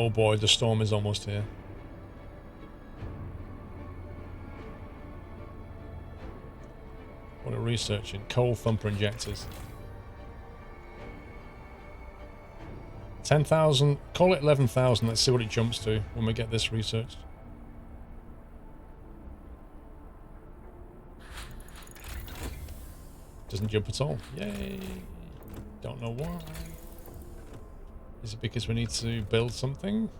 Oh boy, the storm is almost here. What are we researching? Coal thumper injectors. 10,000, call it 11,000. Let's see what it jumps to when we get this researched. Doesn't jump at all. Yay! Don't know why. Is it because we need to build something?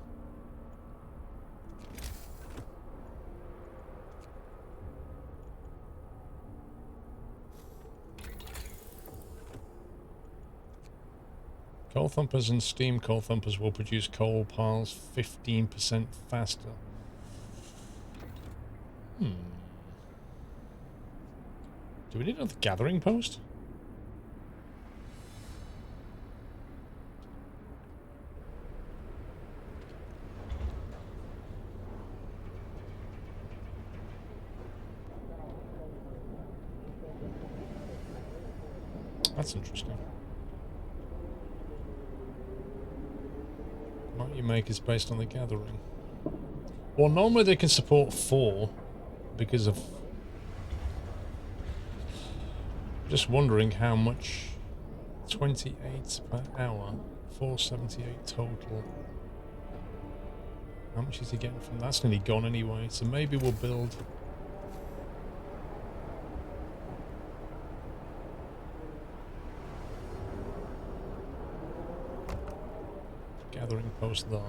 Coal thumpers and steam coal thumpers will produce coal piles 15% faster. Do we need another gathering post? That's interesting. What you make is based on the gathering. Well, normally they can support 4 because of... Just wondering how much... 28 per hour, 478 total. How much is he getting from that? That's nearly gone anyway, so maybe we'll build... gathering post there.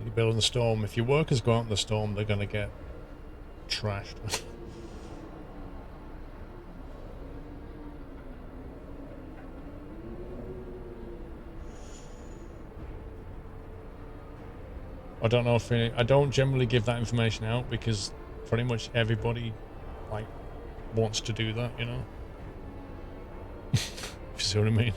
You build in the storm. If your workers go out in the storm, they're going to get trashed. I don't know if I don't generally give that information out because pretty much everybody like wants to do that, you know. If you see what I mean.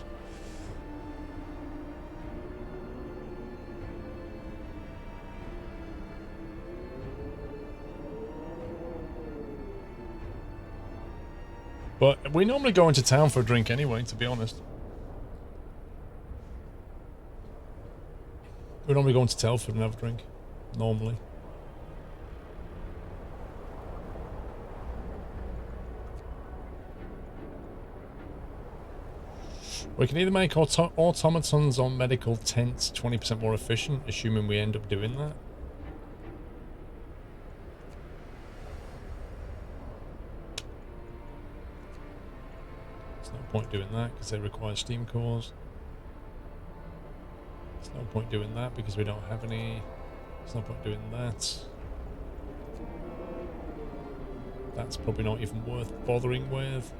But we normally go into town for a drink anyway, to be honest. We normally go into Telford and have a drink. Normally. We can either make automatons on medical tents 20% more efficient, assuming we end up doing that. There's no point doing that because they require steam cores. There's no point doing that because we don't have any. There's no point doing that. That's probably not even worth bothering with.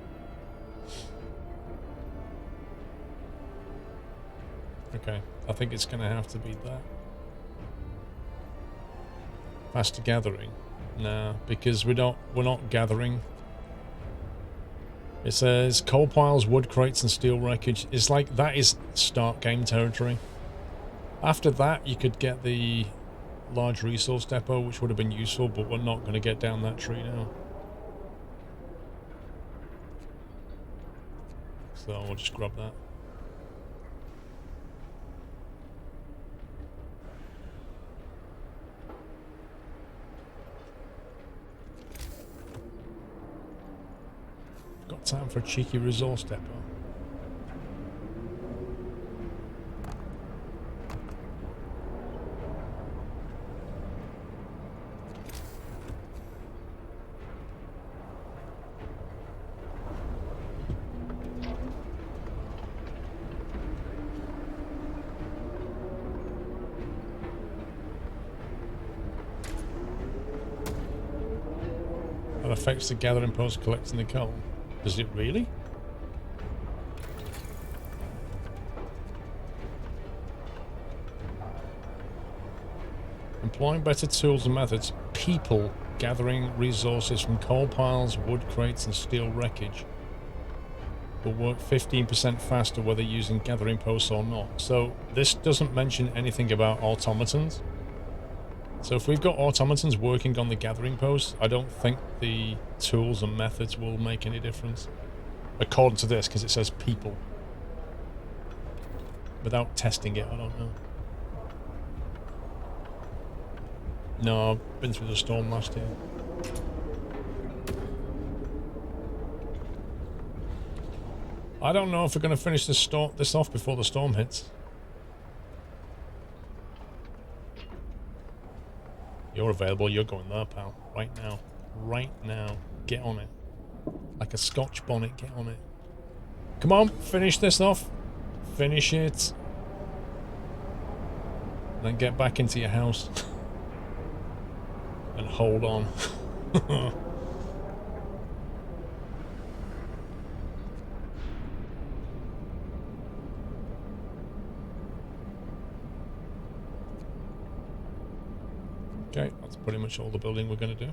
Okay, I think it's going to have to be that. Faster gathering? Nah, because we're not gathering. It says coal piles, wood crates and steel wreckage. It's like that is start game territory. After that you could get the large resource depot, which would have been useful, but we're not going to get down that tree now. So we'll just grab that. Got time for a cheeky resource depot. That affects the gathering post collecting the coal. Does it really? Employing better tools and methods, people gathering resources from coal piles, wood crates and steel wreckage will work 15% faster whether using gathering posts or not. So this doesn't mention anything about automatons. So if we've got automatons working on the gathering post, I don't think the tools and methods will make any difference. According to this, because it says people. Without testing it, I don't know. No, I've been through the storm last year. I don't know if we're going to finish this off before the storm hits. You're available, you're going there, pal. Right now. Right now. Get on it. Like a Scotch bonnet, get on it. Come on, finish this off. Finish it. Then get back into your house. And hold on. Okay, that's pretty much all the building we're going to do.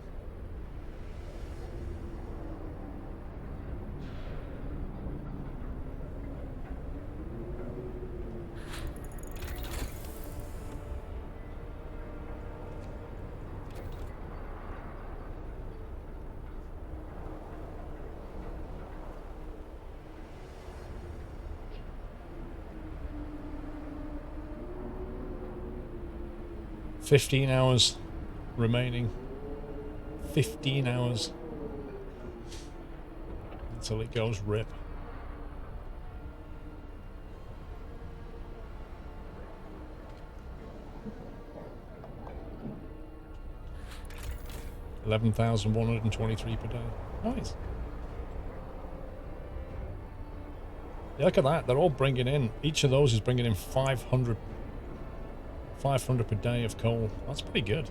$15 hours remaining. 15 hours until it goes rip. $11,123 per day. Nice. Yeah, look at that. They're all bringing in. Each of those is bringing in 500 per day of coal. That's pretty good.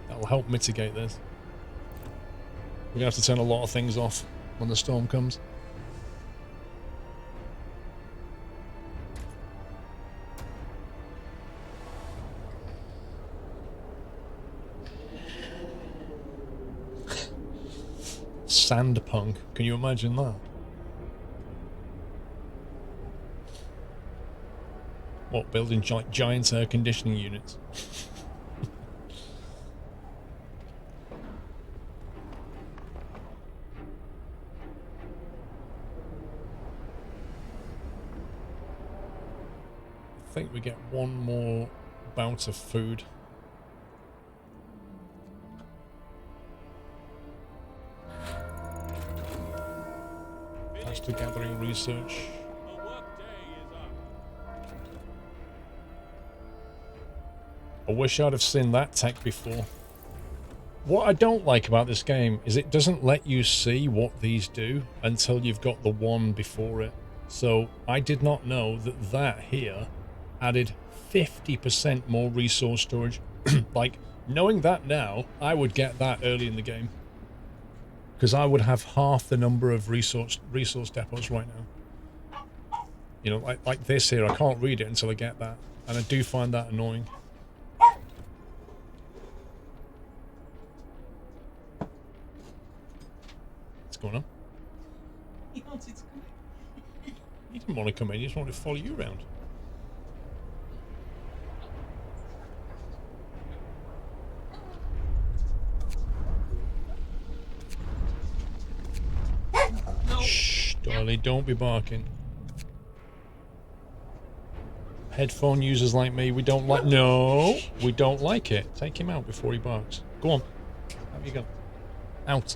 That'll help mitigate this. We're gonna have to turn a lot of things off when the storm comes. Sandpunk. Can you imagine that? What, building giant air conditioning units? I think we get one more bout of food. Faster gathering research. I wish I'd have seen that tech before. What I don't like about this game is it doesn't let you see what these do until you've got the one before it. So I did not know that that here added 50% more resource storage. Like, knowing that now, I would get that early in the game. Because I would have half the number of resource depots right now. You know, like this here, I can't read it until I get that. And I do find that annoying. What's going on? He wanted to come in. He didn't want to come in, he just wanted to follow you around. No. Shh, darling, don't be barking. Headphone users like me, we don't like... No, we don't like it. Take him out before he barks. Go on. Out you go. Out.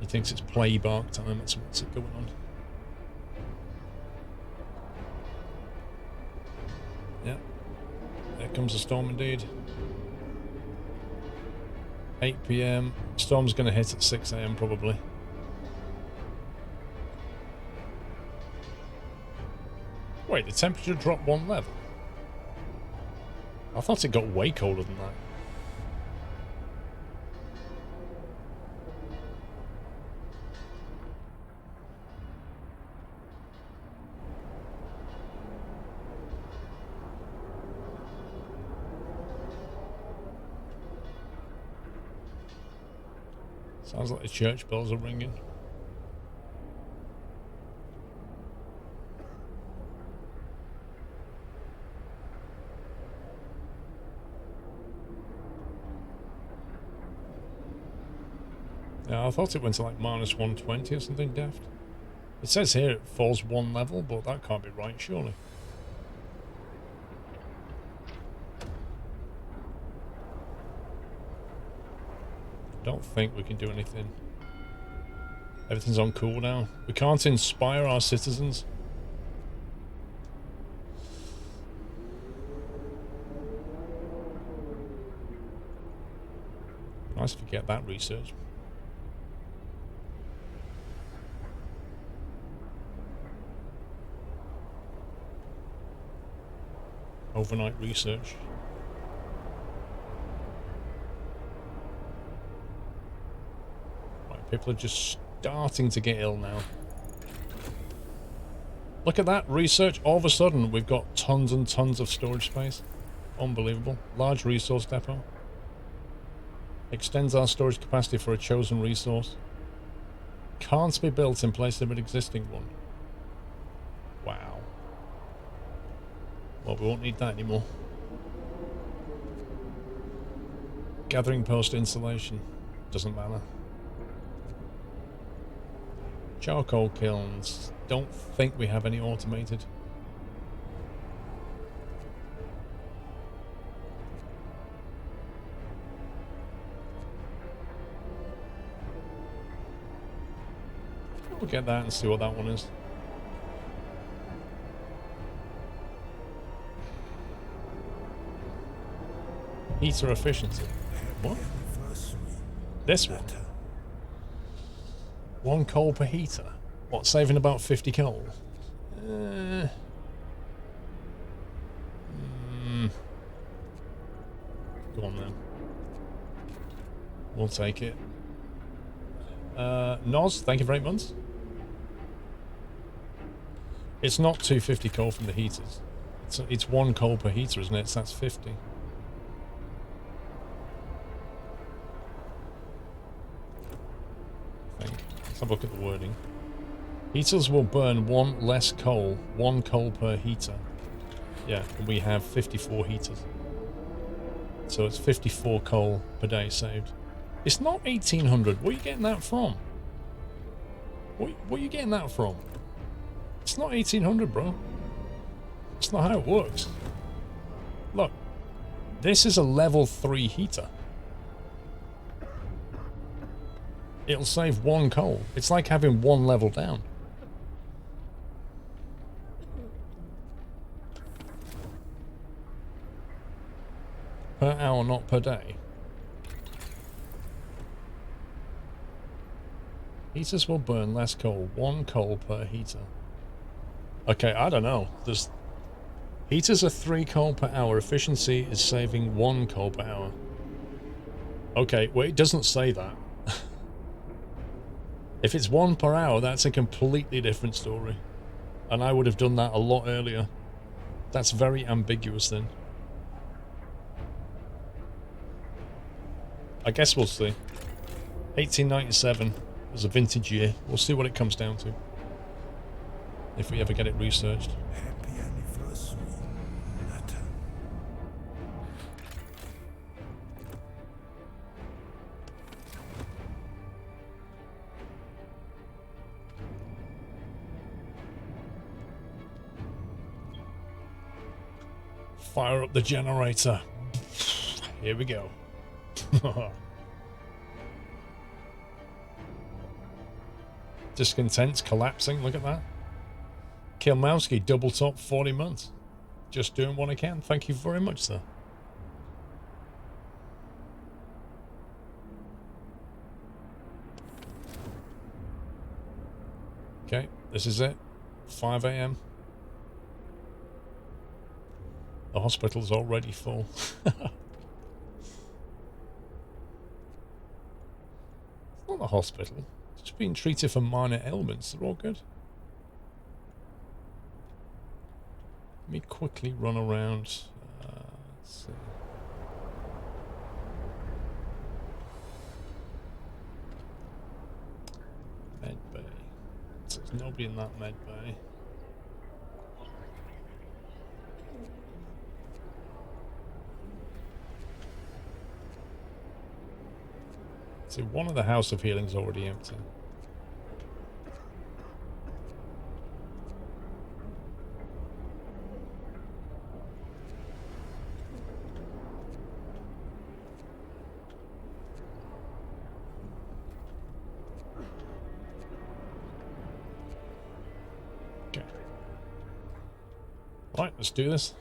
He thinks it's play bark time, that's what's going on. Yeah. There comes the storm indeed. 8 PM. Storm's going to hit at 6 AM probably. Wait, the temperature dropped 1 level? I thought it got way colder than that. Sounds like the church bells are ringing. Yeah, I thought it went to like minus 120 or something daft. It says here it falls one level, but that can't be right, surely. Don't think we can do anything. Everything's on cooldown. We can't inspire our citizens. Nice if you get that research. Overnight research. Right, people are just starting to get ill now. Look at that research. All of a sudden, we've got tons and tons of storage space. Unbelievable. Large resource depot. Extends our storage capacity for a chosen resource. Can't be built in place of an existing one. Wow. Well, we won't need that anymore. Gathering post installation. Doesn't matter. Charcoal kilns. Don't think we have any automated. We'll get that and see what that one is. Heater efficiency. What? This one? 1 coal per heater. What, saving about 50 coal? Go on then. We'll take it. Noz, thank you very much. It's not 250 coal from the heaters. It's 1 coal per heater, isn't it? So that's 50. I think. Let's have a look at the wording. Heaters will burn 1 less coal, 1 coal per heater. Yeah, and we have 54 heaters. So it's 54 coal per day saved. It's not 1800. Where are you getting that from? What are you getting that from? It's not 1800, bro. It's not how it works. Look, this is a level 3 heater. It'll save 1 coal. It's like having 1 level down. Per hour, not per day. Heaters will burn less coal. 1 coal per heater. Okay, I don't know. Heaters are 3 coal per hour. Efficiency is saving 1 coal per hour. Okay, well, it doesn't say that. If it's 1 per hour, that's a completely different story. And I would have done that a lot earlier. That's very ambiguous then. I guess we'll see. 1897 was a vintage year. We'll see what it comes down to. If we ever get it researched. Fire up the generator. Here we go. Discontent's collapsing. Look at that. Kilmowski, double top 40 months. Just doing what I can. Thank you very much, sir. Okay, this is it. 5 a.m. The hospital's already full. It's not the hospital. It's just being treated for minor ailments. They're all good. Let me quickly run around. Let's see. Med bay. So there's nobody in that med bay. See, one of the House of Healing's already empty. Okay. Right, let's do this.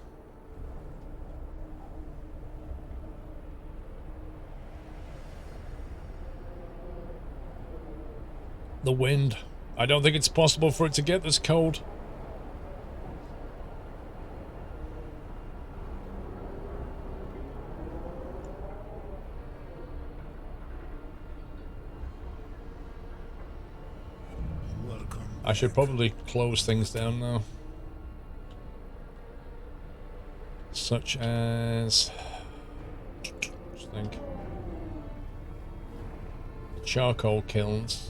The wind. I don't think it's possible for it to get this cold. I should probably close things down now. Such as... Just think. Charcoal kilns.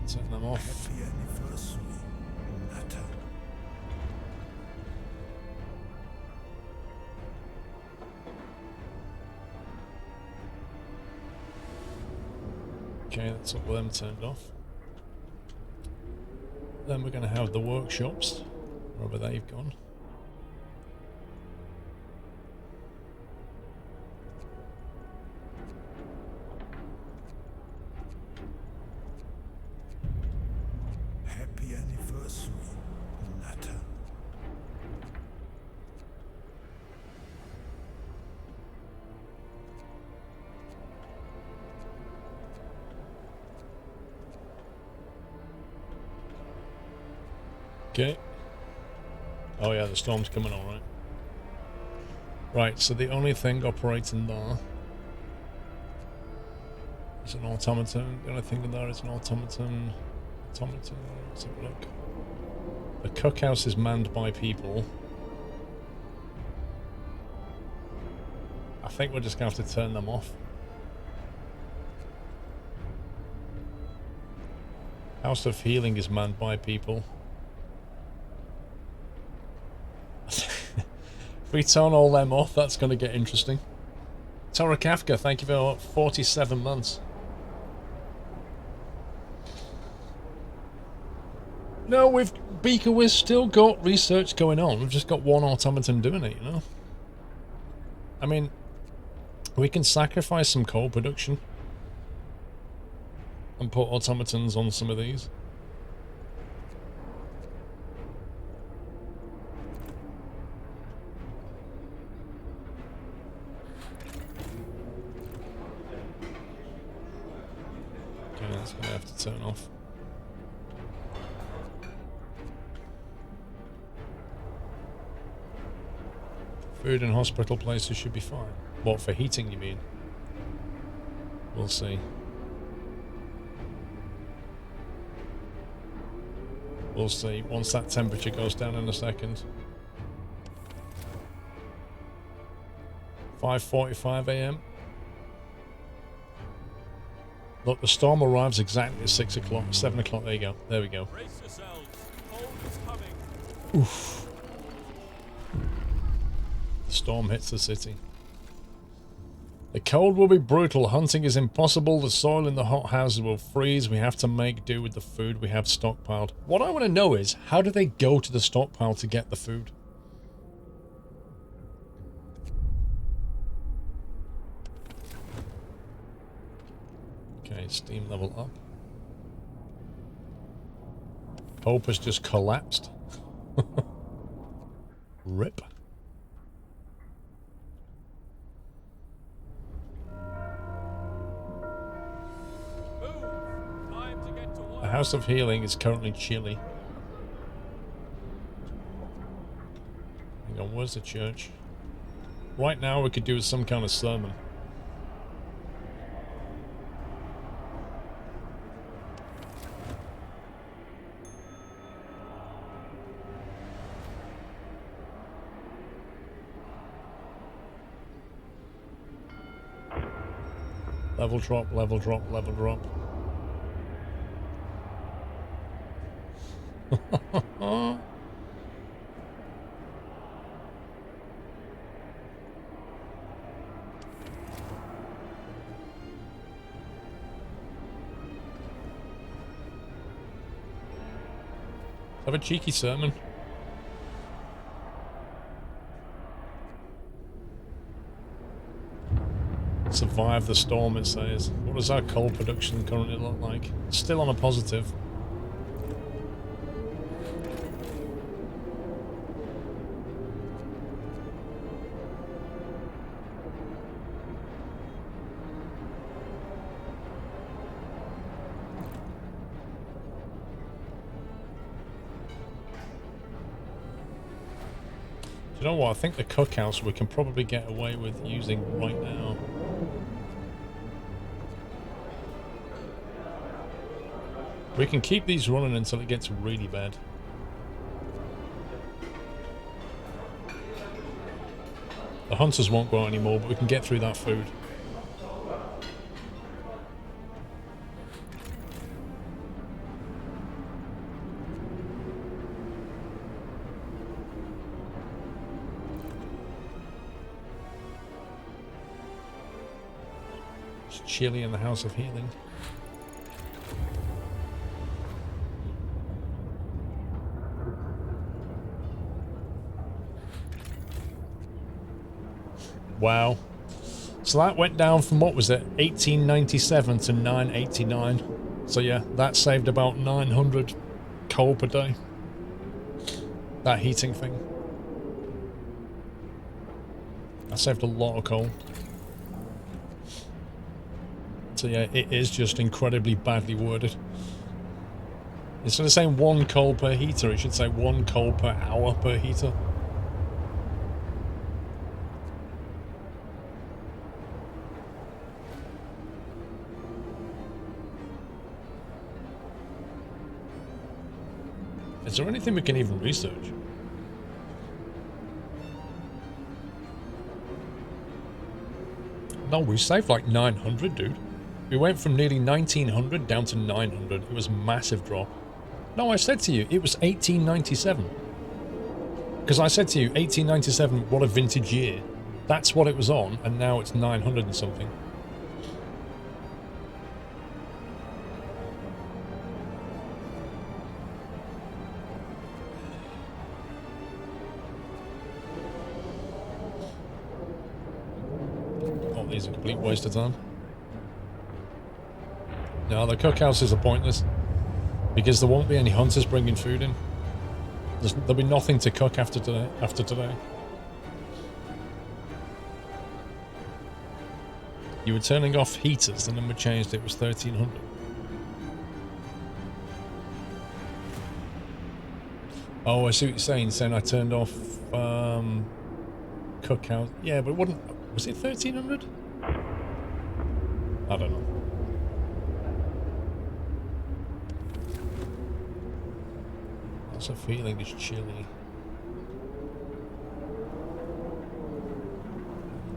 Turn them off. Okay, that's all of them turned off. Then we're going to have the workshops, wherever they've gone. Happy anniversary, Natter. Okay. Oh yeah, the storm's coming all right. Right, so the only thing operating there is an automaton. The only thing in there is an automaton. Automaton, let's have a look. The cookhouse is manned by people. I think we're just going to have to turn them off. House of Healing is manned by people. If we turn all them off, that's going to get interesting. Tora Kafka, thank you for 47 months. No, we've still got research going on. We've just got one automaton doing it, you know. I mean, we can sacrifice some coal production and put automatons on some of these. Okay, that's going to have to turn off. Food and hospital places should be fine. What, for heating, you mean? We'll see. We'll see, once that temperature goes down in a second. 5:45 AM. Look, the storm arrives exactly at 6 o'clock, 7 o'clock, there you go. There we go. Oof. The storm hits the city. The cold will be brutal. Hunting is impossible. The soil in the hothouses will freeze. We have to make do with the food we have stockpiled. What I want to know is, how do they go to the stockpile to get the food? Okay, steam level up. Hope has just collapsed. Rip. The House of Healing is currently chilly. Hang on, where's the church? Right now we could do some kind of sermon. Level drop, level drop, level drop. Have a cheeky sermon. Survive the storm, it says. What does our coal production currently look like? Still on a positive. You know what? I think the cookhouse we can probably get away with using right now. We can keep these running until it gets really bad. The hunters won't go out anymore, but we can get through that food. It's chilly in the House of Healing. Wow. So that went down from, what was it, 1897 to 989. So yeah, that saved about 900 coal per day. That heating thing. That saved a lot of coal. So yeah, it is just incredibly badly worded. Instead of saying 1 coal per heater, it should say 1 coal per hour per heater. Is there anything we can even research? No, we saved like 900, dude. We went from nearly 1900 down to 900. It was a massive drop. No, I said to you, it was 1897. Because I said to you, 1897, what a vintage year. That's what it was on, and now it's 900 and something. These are a complete waste of time. No, the cookhouses are pointless because there won't be any hunters bringing food in. There'll be nothing to cook after today. You were turning off heaters, the number changed, it was 1300. Oh, I see what you're saying. Saying I turned off cookhouse. Yeah, but it wouldn't. Was it 1300? I don't know. What's a feeling it's chilly?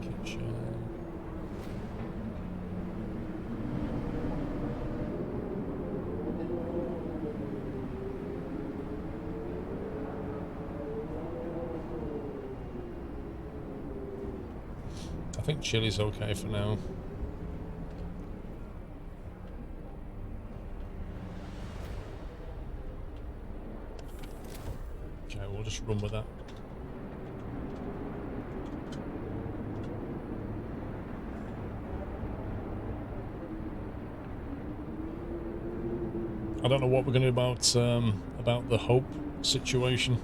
Kitchen. I think chili's okay for now. Okay, we'll just run with that. I don't know what we're going to do about the hope situation.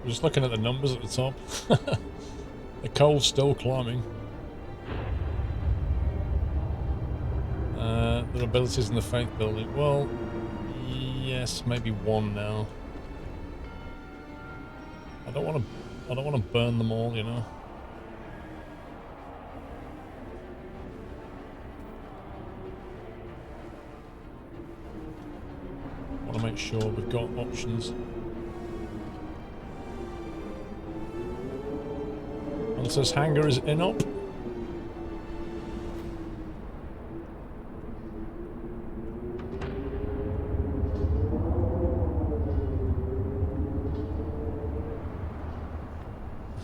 I'm just looking at the numbers at the top. The coal's still climbing. The abilities in the faith building. Well, yeah, guess maybe one now. I don't want to burn them all, you know. Want to make sure we've got options. Hunter's hangar is in up.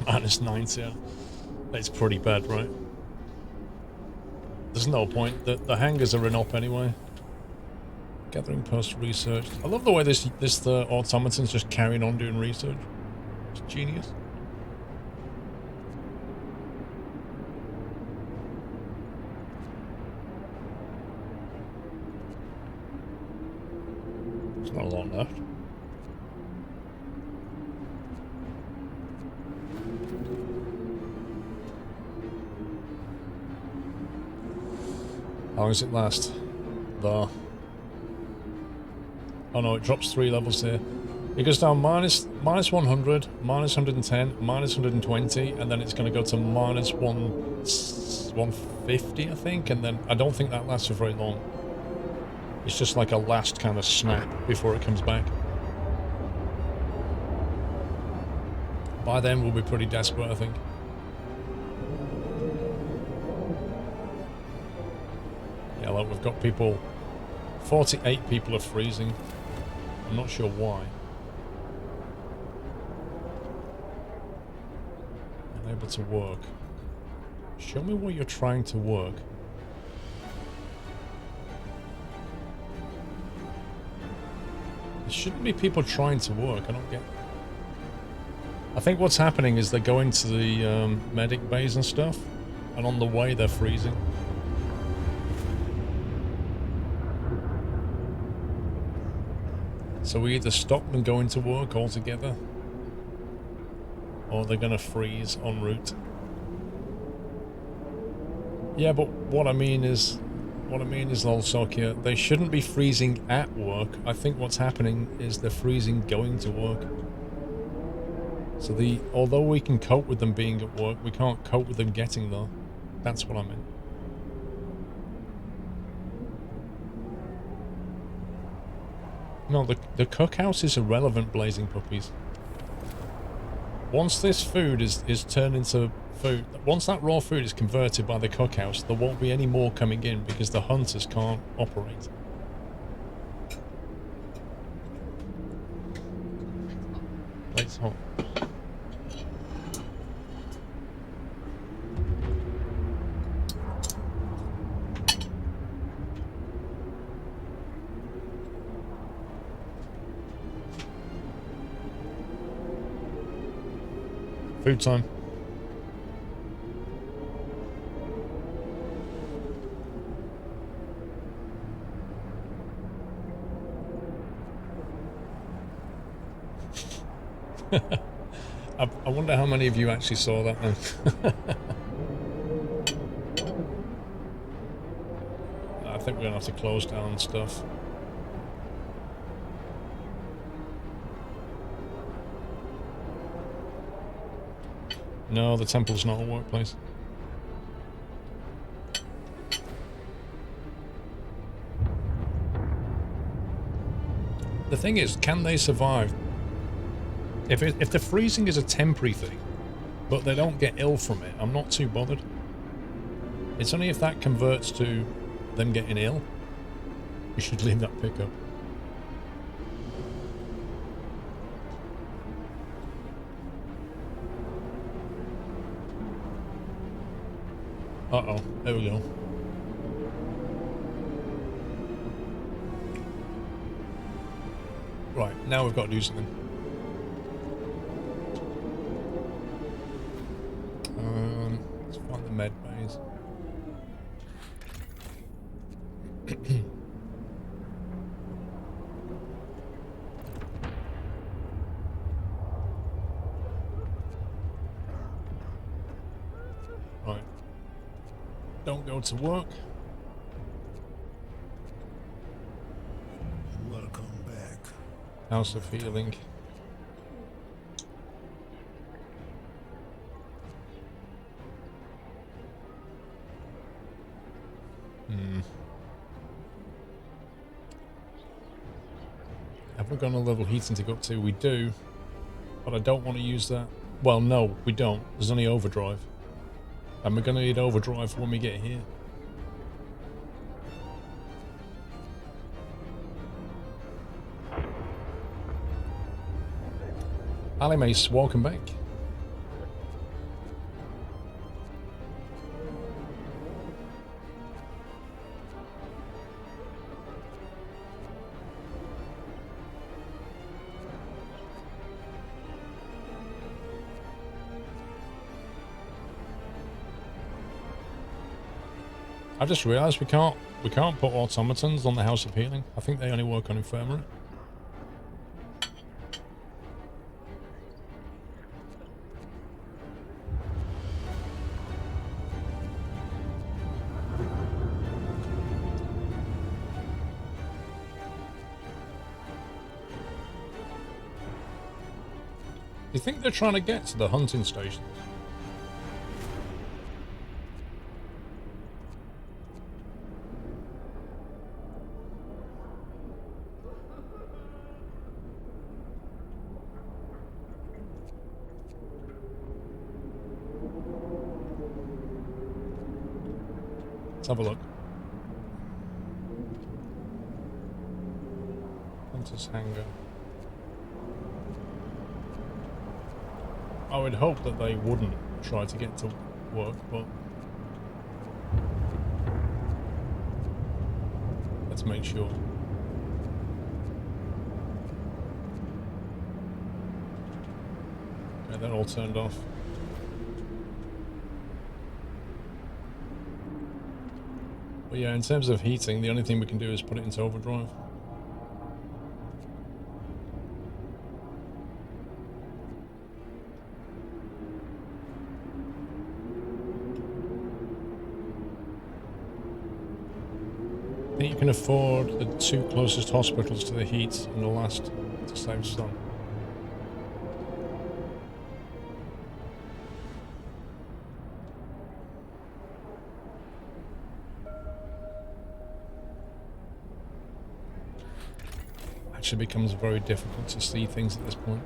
Minus 90. That's pretty bad, right? There's no point. The hangars are in op anyway. Gathering post research. I love the way this automaton's just carrying on doing research. It's genius. There's not a lot left. How long does it last? There. Oh no, it drops 3 levels here. It goes down minus 100, minus 110, minus 120, and then it's going to go to minus 150, I think, and then I don't think that lasts for very long. It's just like a last kind of snap before it comes back. By then we'll be pretty desperate, I think. Yeah, look, we've got people... 48 people are freezing. I'm not sure why. Unable to work. Show me what you're trying to work. There shouldn't be people trying to work. I don't get... I think what's happening is they're going to the medic bays and stuff, and on the way they're freezing. So we either stop them going to work altogether, or they're going to freeze en route. Yeah, but what I mean is also here, they shouldn't be freezing at work. I think what's happening is they're freezing going to work. So although we can cope with them being at work, we can't cope with them getting there. That's what I meant. No, the cookhouse is irrelevant, blazing puppies. Once this food is turned into food, once that raw food is converted by the cookhouse, there won't be any more coming in because the hunters can't operate. It's hot. Food time. I wonder how many of you actually saw that then. I think we're gonna have to close down stuff. No, the temple's not a workplace. The thing is, can they survive? If the freezing is a temporary thing, but they don't get ill from it, I'm not too bothered. It's only if that converts to them getting ill, you should leave that pickup. Uh-oh, there we go. Right, now we've got to do something. Let's find the med bays. Right. Don't go to work. Welcome back. House of Healing. Have we got a level heating to go up to? We do, but I don't want to use that. Well, no, we don't. There's only overdrive. And we're going to need overdrive when we get here. Ali Mace, welcome back. I just realised we can't put automatons on the House of Healing. I think they only work on Infirmary. Do you think they're trying to get to the hunting stations? Let's have a look. Hunter's Hangar. I would hope that they wouldn't try to get to work, but let's make sure. Okay, they're all turned off. But yeah, in terms of heating, the only thing we can do is put it into overdrive. I think you can afford the 2 closest hospitals to the heat and the last to save some. Actually becomes very difficult to see things at this point.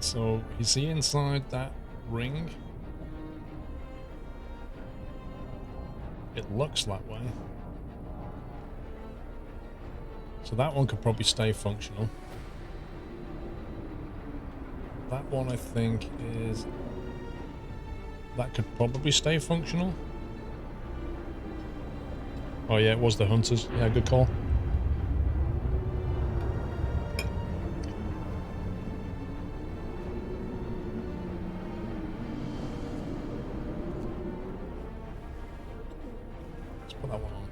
So, is he inside that ring? It looks that way. So that one could probably stay functional. That one I think is... that could probably stay functional. Oh yeah, it was the hunters. Yeah, good call. Let's put that one on.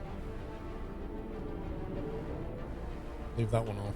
Leave that one off.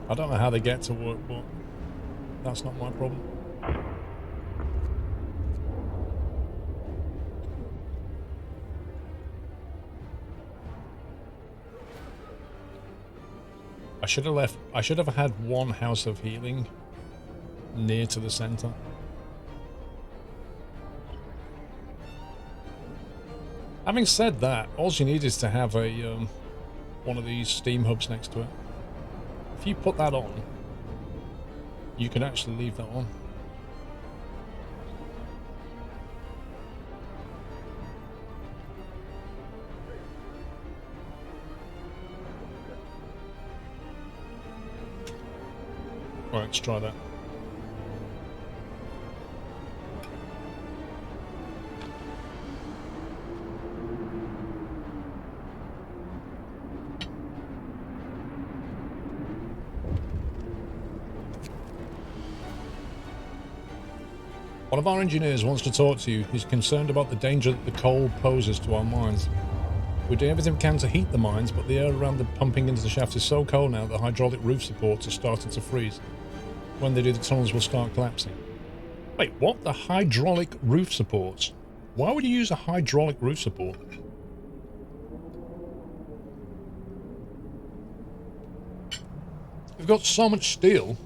I don't know how they get to work, but that's not my problem. I should have had one House of Healing near to the center. Having said that, all you need is to have a one of these steam hubs next to it. If you put that on, you can actually leave that on. Right, let's try that. One of our engineers wants to talk to you. He's concerned about the danger that the coal poses to our mines. We do everything we can to heat the mines, but the air around the pumping into the shaft is so cold now that hydraulic roof supports are starting to freeze. When they do, the tunnels will start collapsing. Wait, what? The hydraulic roof supports? Why would you use a hydraulic roof support? We've got so much steel.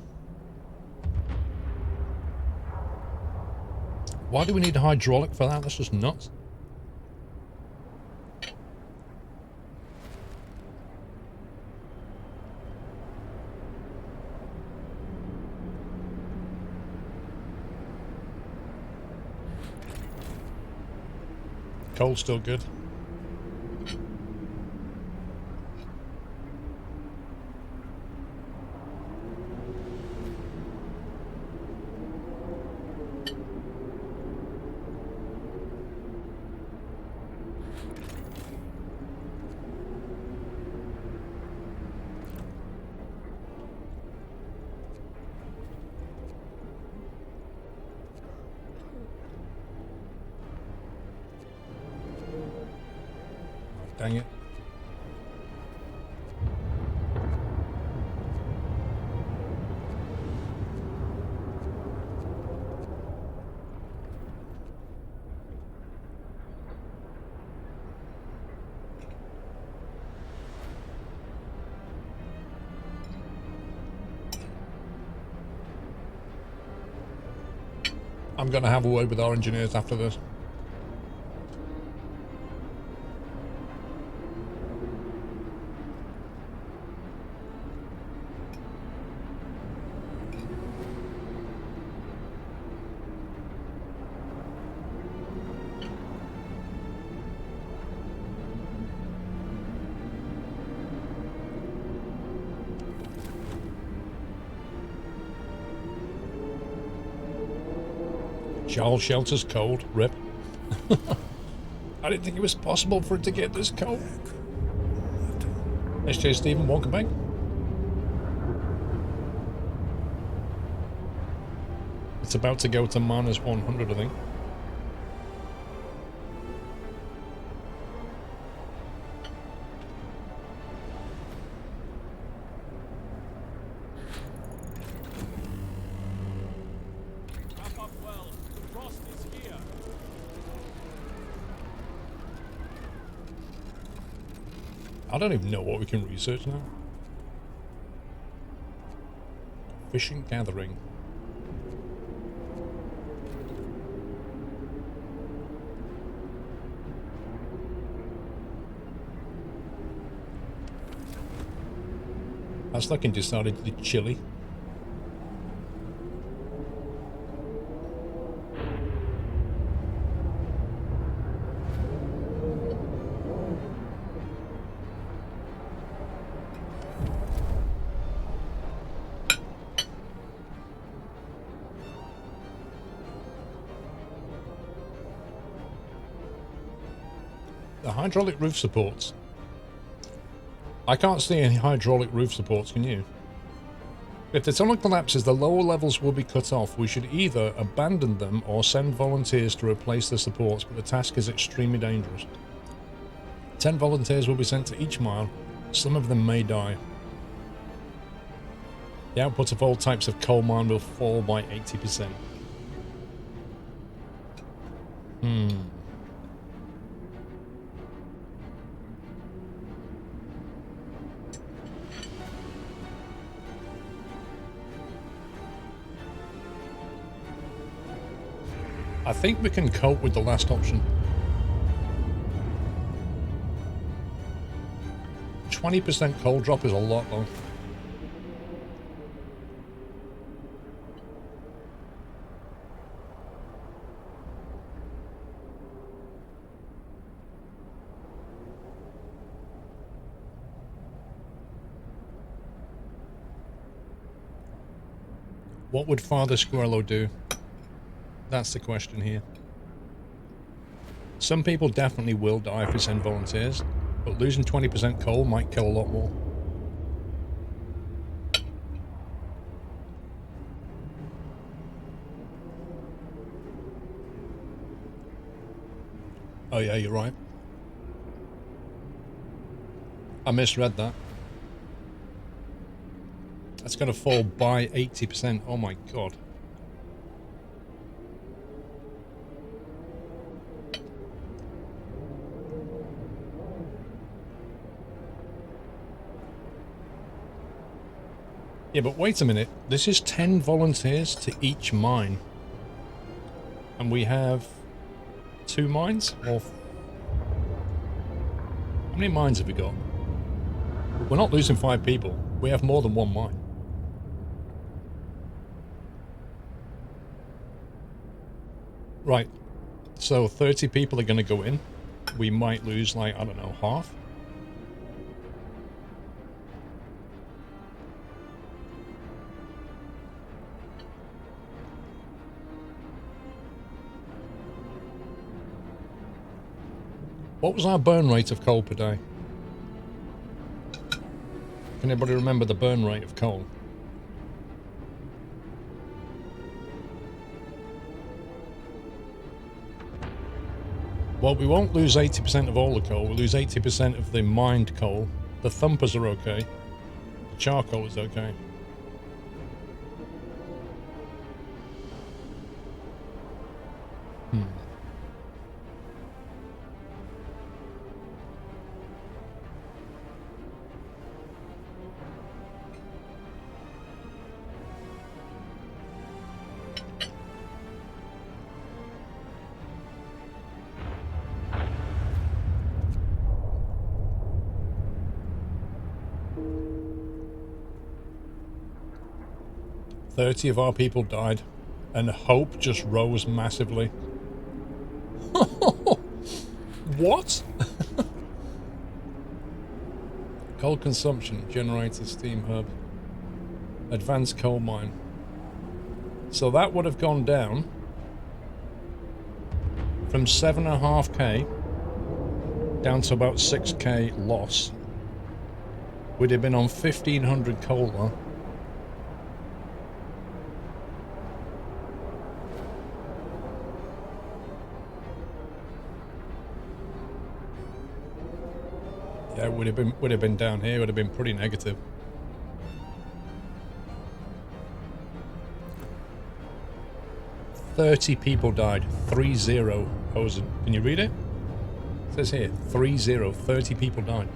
Why do we need a hydraulic for that? That's just nuts. Coal's still good. Dang it. I'm going to have a word with our engineers after this. Charles Shelter's cold. Rip. I didn't think it was possible for it to get this cold. SJ Stephen, welcome back. It's about to go to minus 100, I think. I don't even know what we can research now. Fishing, gathering. That's looking decidedly chilly. The hydraulic roof supports. I can't see any hydraulic roof supports, can you? If the tunnel collapses, the lower levels will be cut off. We should either abandon them or send volunteers to replace the supports, but the task is extremely dangerous. 10 volunteers will be sent to each mile. Some of them may die. The output of all types of coal mine will fall by 80%. I think we can cope with the last option. 20% coal drop is a lot though. What would Father Squirrelo do? That's the question here. Some people definitely will die if we send volunteers, but losing 20% coal might kill a lot more. Oh yeah, you're right. I misread that. That's going to fall by 80%. Oh my god. Yeah, but wait a minute. This is 10 volunteers to each mine. And we have 2 mines? Or how many mines have we got? We're not losing 5 people. We have more than 1 mine. Right. So 30 people are going to go in. We might lose, like, I don't know, half. What was our burn rate of coal per day? Can anybody remember the burn rate of coal? Well, we won't lose 80% of all the coal. We'll lose 80% of the mined coal. The thumpers are okay. The charcoal is okay. Hmm. Of our people died, and hope just rose massively. What? Coal consumption, generator, steam hub, advanced coal mine. So that would have gone down from 7.5k down to about 6k loss. We'd have been on 1,500 coal though. Yeah, would have been down here. Would have been pretty negative. "30 people died. 30 Hosen." Can you read it? It says here 30. 30 people died.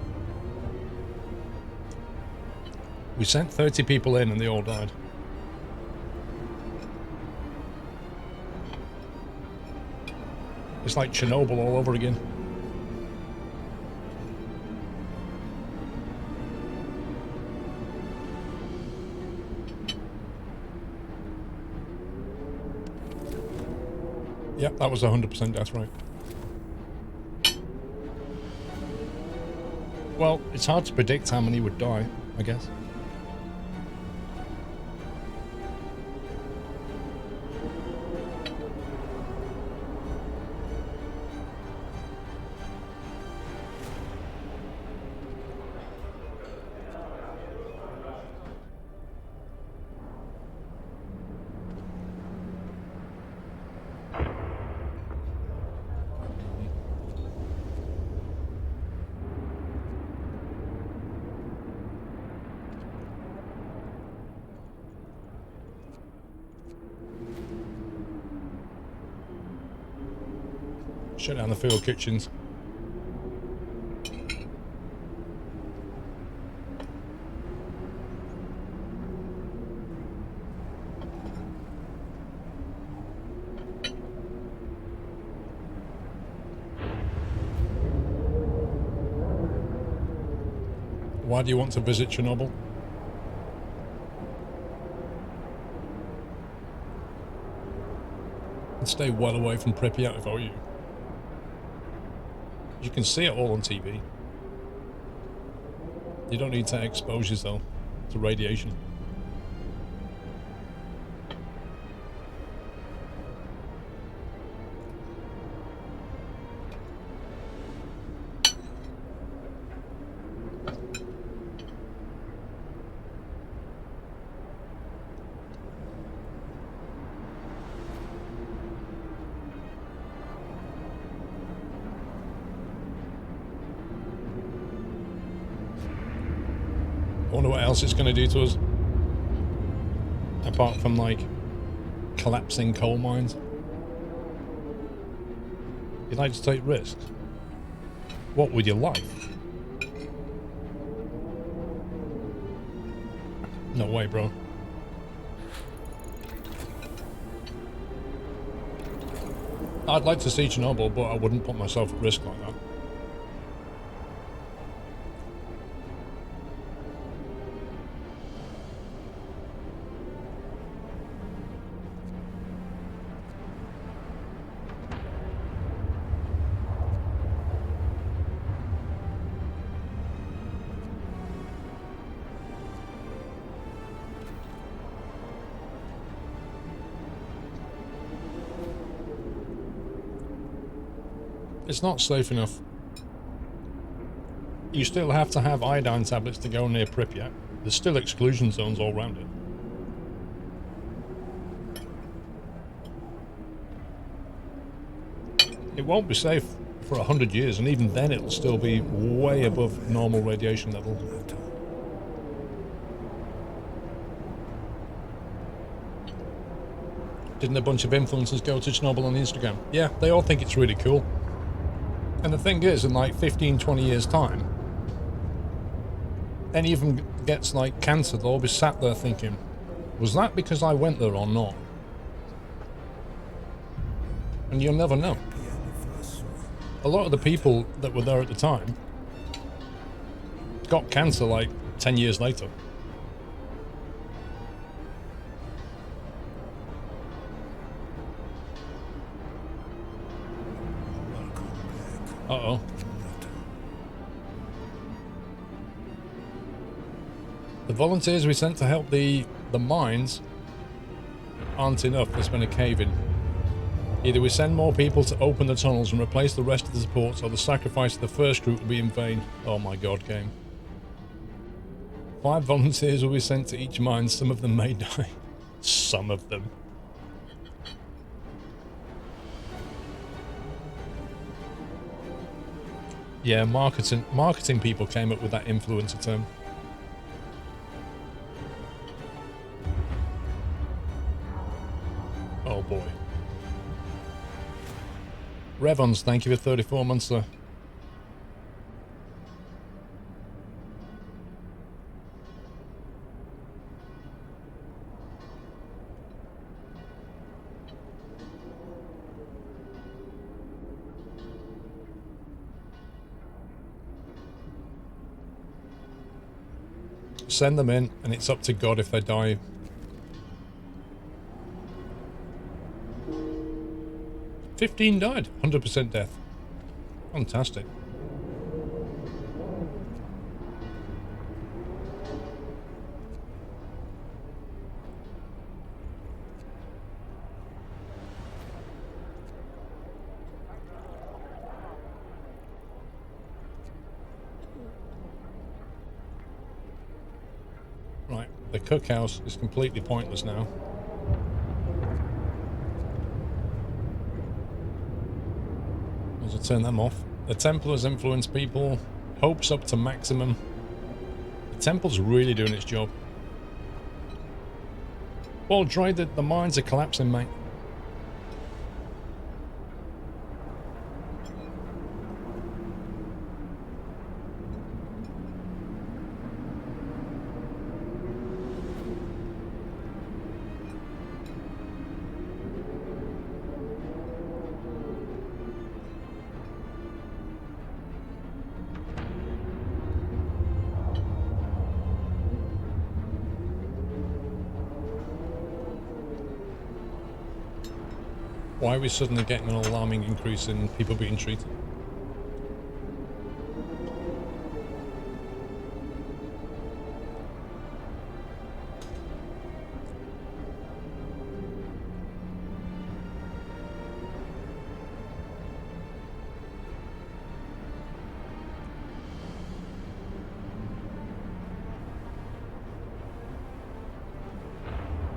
We sent 30 people in and they all died. It's like Chernobyl all over again. Yep, that was 100% death rate. Well, it's hard to predict how many would die, I guess. Shut down the field kitchens. Why do you want to visit Chernobyl? I'd stay well away from Pripyat if I were you. You can see it all on TV. You don't need to expose yourself to radiation. wonder what else it's going to do to us. Apart from, like, collapsing coal mines. You'd like to take risks? What with your life? No way, bro. I'd like to see Chernobyl, but I wouldn't put myself at risk like that. It's not safe enough. You still have to have iodine tablets to go near Pripyat. There's still exclusion zones all around it. It won't be safe for 100 years, and even then it'll still be way above normal radiation level. Didn't a bunch of influencers go to Chernobyl on Instagram? Yeah, they all think it's really cool. And the thing is, in like 15, 20 years' time, any of them gets like cancer, they'll all be sat there thinking, was that because I went there or not? And you'll never know. A lot of the people that were there at the time got cancer like 10 years later. Uh-oh. The volunteers we sent to help the mines aren't enough. There's been a cave-in. Either we send more people to open the tunnels and replace the rest of the supports, or the sacrifice of the first group will be in vain. Oh my god, game. 5 volunteers will be sent to each mine. Some of them may die. Some of them. Yeah, marketing people came up with that influencer term. Oh boy. Revons, thank you for 34 months there. Send them in, and it's up to God if they die. "15 died, 100% death." Fantastic. Right, the cookhouse is completely pointless now. I'll turn them off. The Templars influence people. Hopes up to maximum. The Temple's really doing its job. Well, Dry, the mines are collapsing, mate. Why are we suddenly getting an alarming increase in people being treated?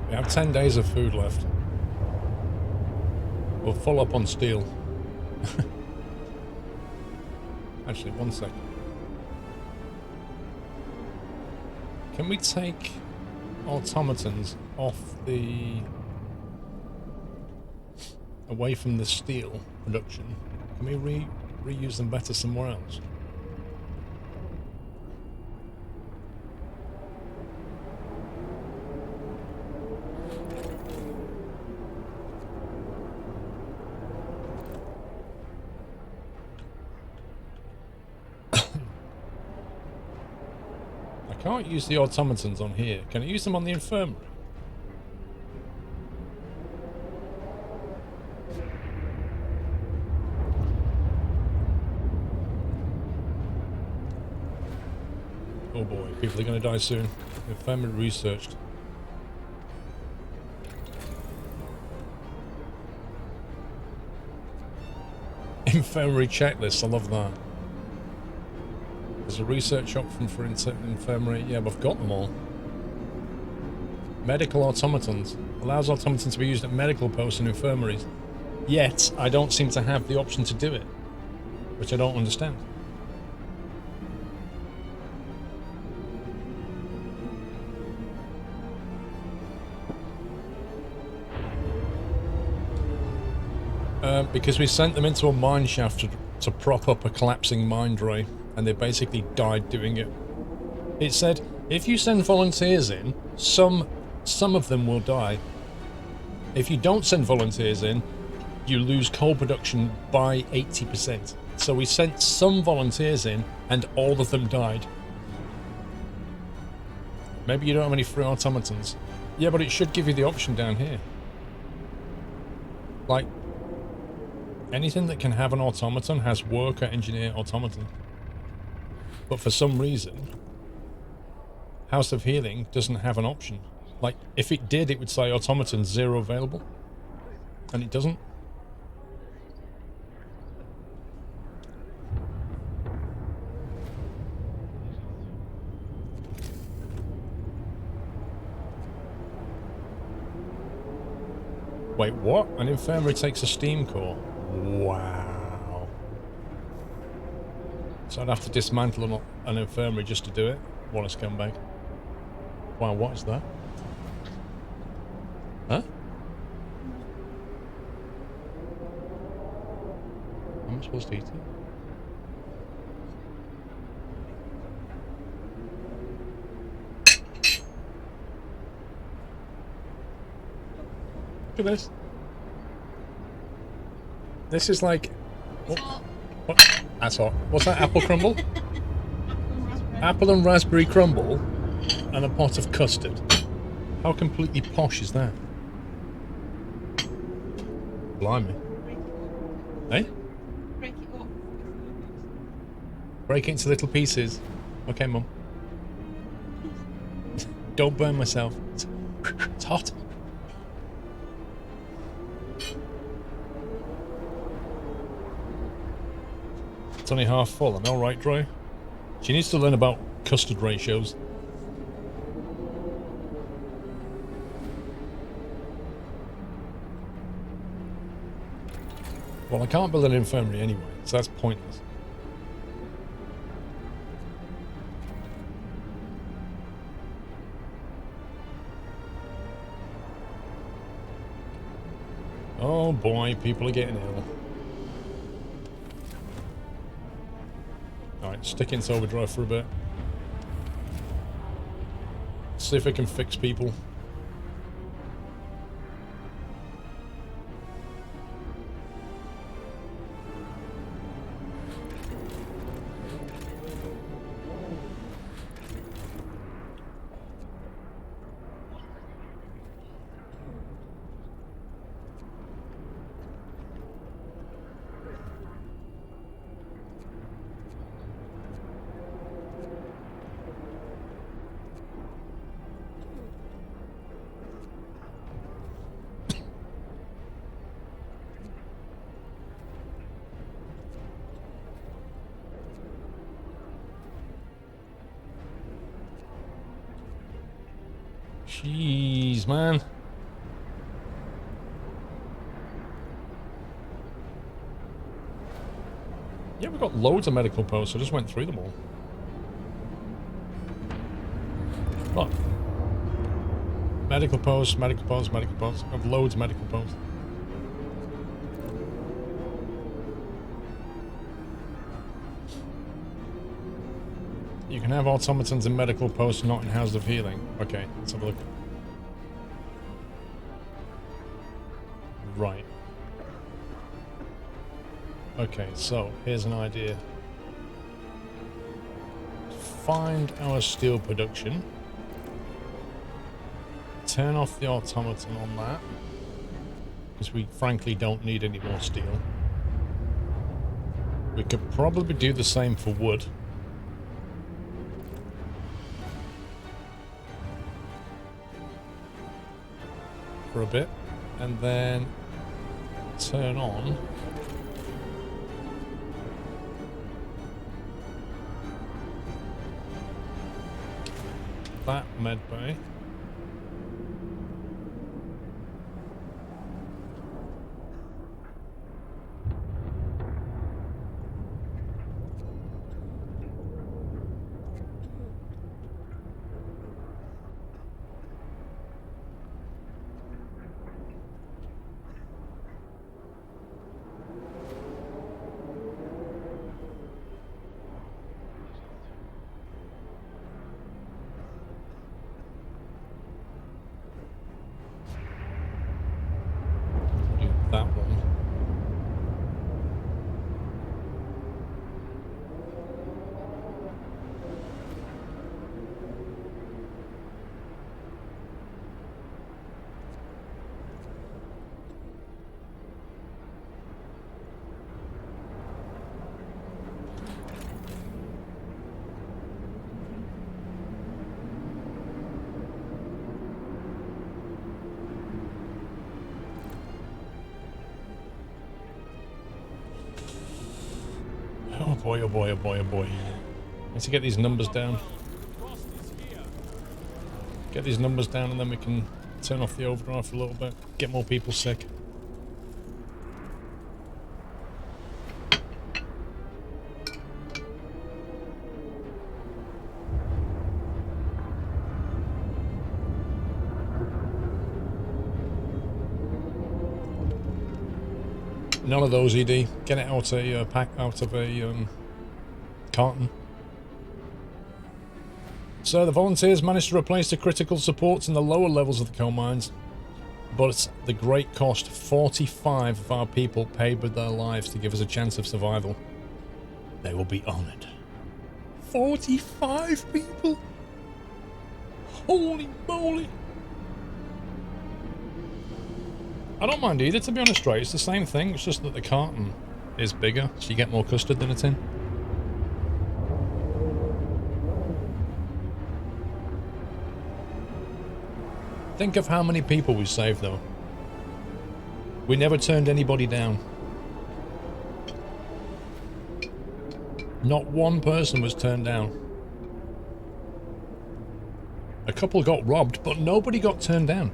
We have 10 days of food left. We're full up on steel. Actually, 1 second. Can we take automatons off the... away from the steel production? Can we reuse them better somewhere else? I can't use the automatons on here. Can I use them on the infirmary? Oh boy, people are going to die soon. Infirmary researched. Infirmary checklist, I love that. There's a research option for infirmary. Yeah, we've got them all. Medical automatons. Allows automatons to be used at medical posts and infirmaries. Yet, I don't seem to have the option to do it. Which I don't understand. Because we sent them into a mine shaft to prop up a collapsing mine dray, and they basically died doing it. It said, if you send volunteers in, some of them will die. If you don't send volunteers in, you lose coal production by 80%. So we sent some volunteers in, and all of them died. Maybe you don't have any free automatons. Yeah, but it should give you the option down here. Like, anything that can have an automaton has worker, engineer, automaton. But for some reason, House of Healing doesn't have an option. Like, if it did, it would say automaton 0 available. And it doesn't. Wait, what? An infirmary takes a steam core? Wow. So I'd have to dismantle an infirmary just to do it? What a scumbag. Wow, what is that? Huh? Am I supposed to eat it? Look at this. This is like... What? That's hot. What's that? Apple crumble? Apple and raspberry crumble and a pot of custard. How completely posh is that? Blimey. Hey? Break it up. Break it into little pieces. Okay, Mum. Don't burn myself. It's hot. It's only half full, am I alright, Dry? She needs to learn about custard ratios. Well, I can't build an infirmary anyway, so that's pointless. Oh boy, people are getting ill. Alright, stick into overdrive for a bit. See if I can fix people. Jeez, man. Yeah, we've got loads of medical posts. I just went through them all. Medical posts, medical posts, medical posts. I've loads of medical posts. You can have automatons in medical posts, not in houses of healing. Okay, let's have a look. Right. Okay, so here's an idea. Find our steel production. Turn off the automaton on that. Because we frankly don't need any more steel. We could probably do the same for wood. For a bit. And then turn on that med bay. That one. Oh boy, oh boy, oh boy, oh boy. Need to get these numbers down. Get these numbers down and then we can turn off the overdrive for a little bit. Get more people sick. None of those, ED. Get it out a pack, out of a carton. So the volunteers managed to replace the critical supports in the lower levels of the coal mines, but at the great cost. 45 of our people paid with their lives to give us a chance of survival. They will be honoured. 45 people? Holy moly! I don't mind either, to be honest, right? It's the same thing, it's just that the carton is bigger, so you get more custard than a tin. Think of how many people we saved, though. We never turned anybody down. Not one person was turned down. A couple got robbed, but nobody got turned down.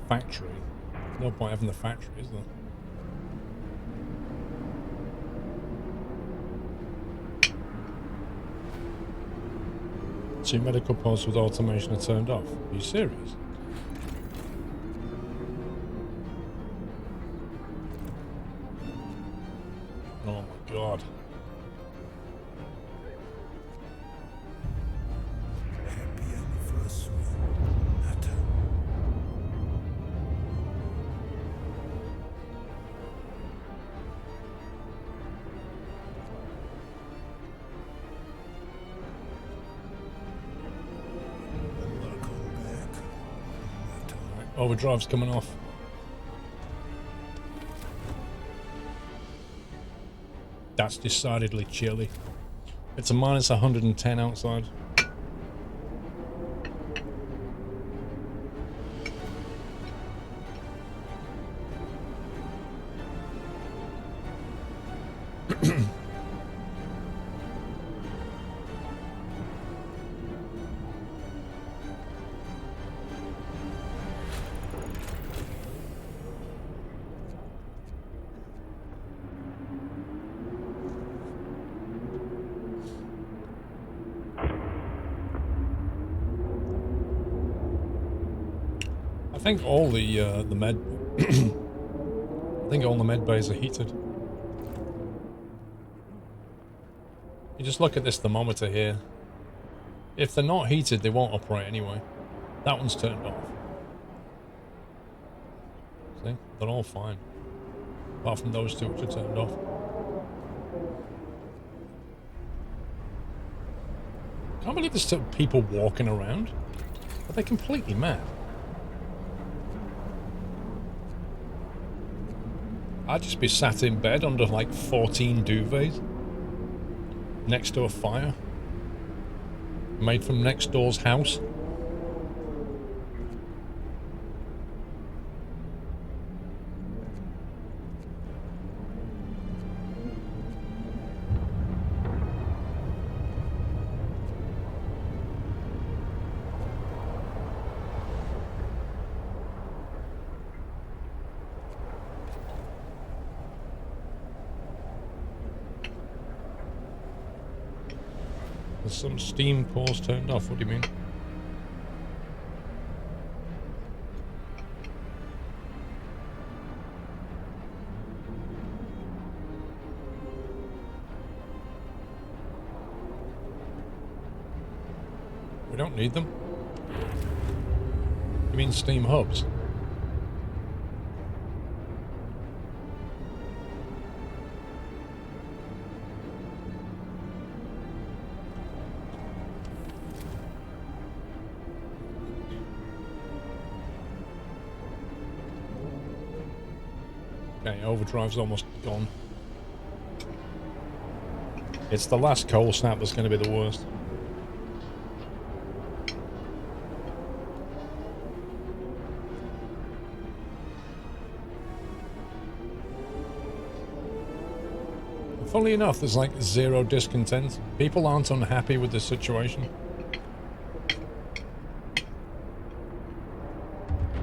Factory. No point having the factory, is there? Two medical posts with automation are turned off. Are you serious? Oh my god. Happy anniversary, Nata. Welcome back, Nata. Overdrive's coming off. That's decidedly chilly. It's a minus 110 outside. think all the med I think all the med bays are heated. You just look at this thermometer here. If they're not heated, they won't operate anyway. That one's turned off. See? They're all fine. Apart from those two which are turned off. Can't believe there's still people walking around. Are they completely mad? I'd just be sat in bed under like 14 duvets next to a fire made from next door's house. There's some steam cores turned off. What do you mean? We don't need them. You mean steam hubs? Okay, overdrive's almost gone. It's the last cold snap that's going to be the worst. Funnily enough, there's like zero discontent. People aren't unhappy with the situation.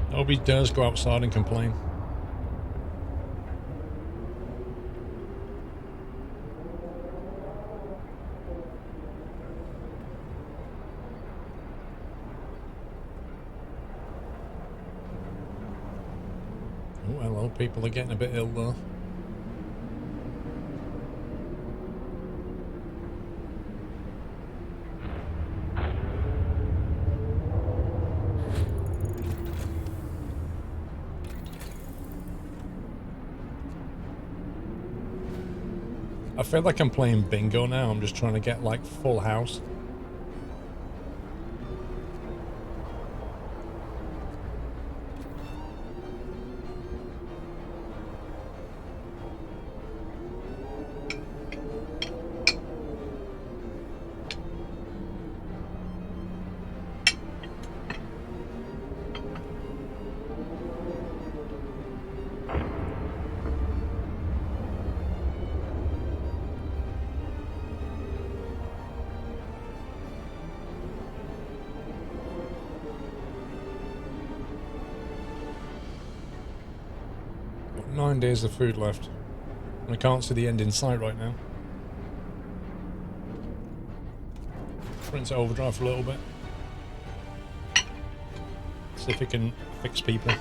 Nobody dares go outside and complain. Oh, hello, people are getting a bit ill though. I feel like I'm playing bingo now. I'm just trying to get like full house. Got 9 days of food left. And I can't see the end in sight right now. Rinse overdrive for a little bit. See if it can fix people.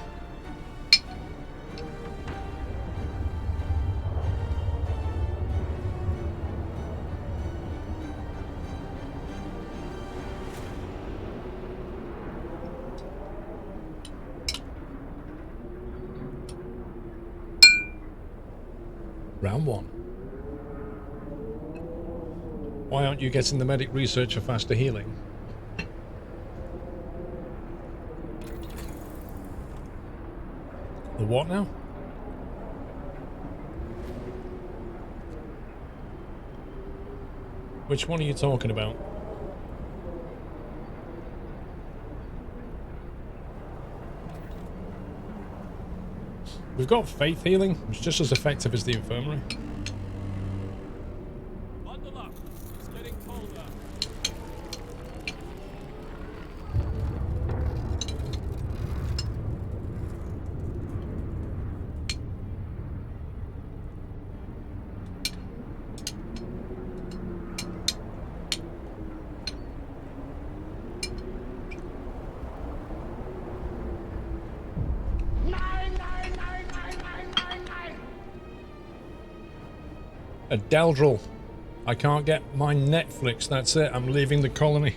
Round 1. Why aren't you getting the medic research for faster healing? The what now? Which one are you talking about? We've got faith healing, which is just as effective as the infirmary. Bundle up. It's getting colder. A Deldril. I can't get my Netflix. That's it. I'm leaving the colony.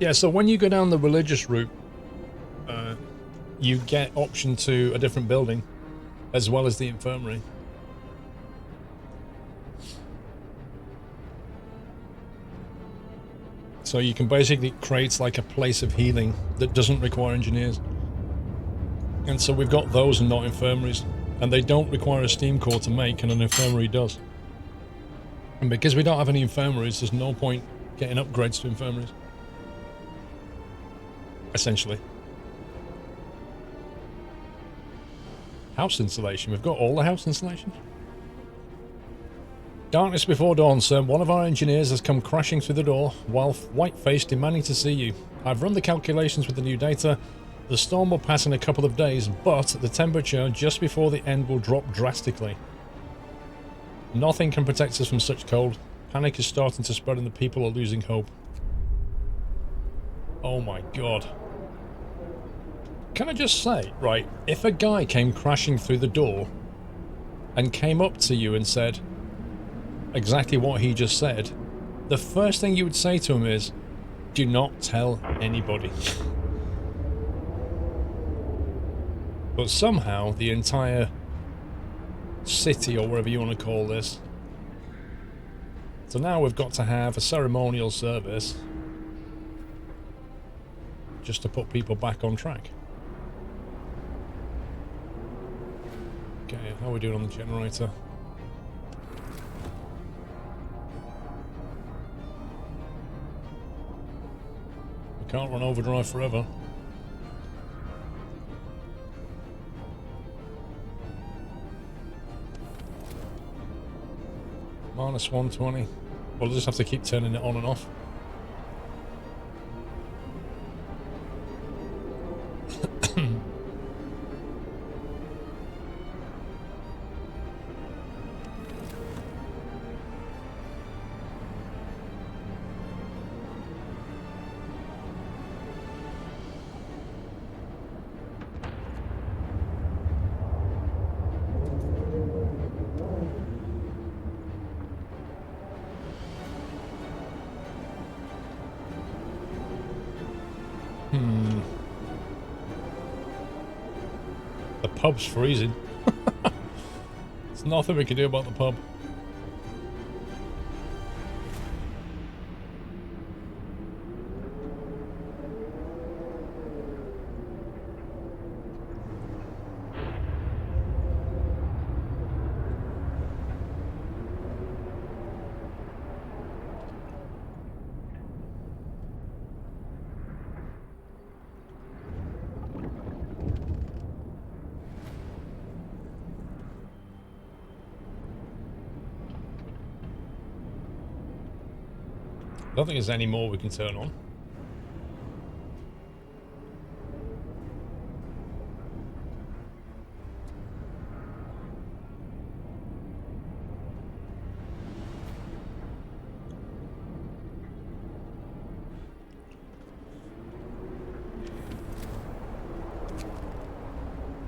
Yeah, so when you go down the religious route, you get option to a different building, as well as the infirmary. So you can basically create like a place of healing that doesn't require engineers. And so we've got those and not infirmaries. And they don't require a steam core to make, and an infirmary does. And because we don't have any infirmaries, there's no point getting upgrades to infirmaries. Essentially. House insulation. We've got all the house insulation. Darkness before dawn, sir. One of our engineers has come crashing through the door, while white-faced, demanding to see you. I've run the calculations with the new data. The storm will pass in a couple of days, but the temperature just before the end will drop drastically. Nothing can protect us from such cold. Panic is starting to spread and the people are losing hope. Oh my god. Can I just say, right, if a guy came crashing through the door and came up to you and said exactly what he just said, the first thing you would say to him is, do not tell anybody. But somehow the entire city, or whatever you want to call this, so now we've got to have a ceremonial service just to put people back on track. Okay, how are we doing on the generator? We can't run overdrive forever. Minus 120. We'll just have to keep turning it on and off. The pub's freezing. There's nothing we can do about the pub. I don't think there's any more we can turn on.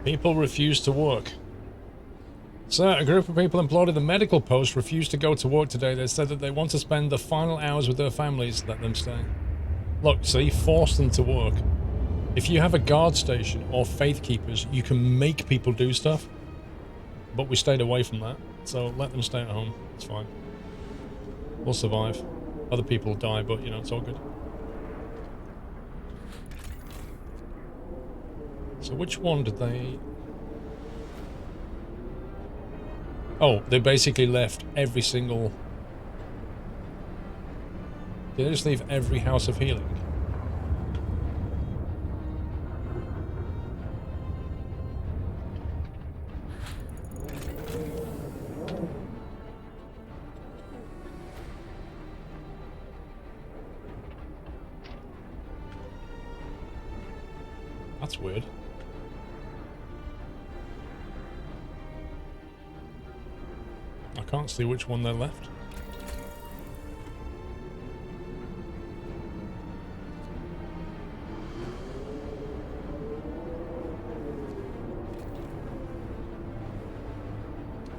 People refuse to work. Sir, a group of people employed at the medical post refused to go to work today. They said that they want to spend the final hours with their families. Let them stay. Look, see, force them to work. If you have a guard station or faith keepers, you can make people do stuff. But we stayed away from that, so let them stay at home. It's fine. We'll survive. Other people die, but, you know, it's all good. So which one did they... Oh, they basically left every single... Did they just leave every house of healing? That's weird. I can't see which one they left.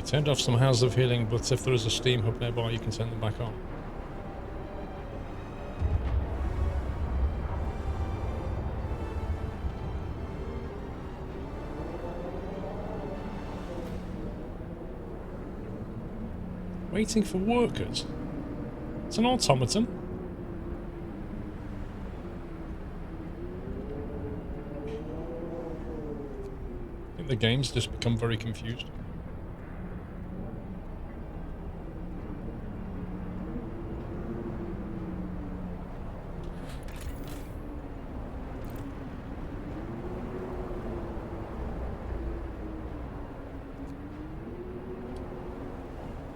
Turned off some houses of healing, but if there is a steam hub nearby, you can turn them back on. Waiting for workers. It's an automaton. I think the game's just become very confused.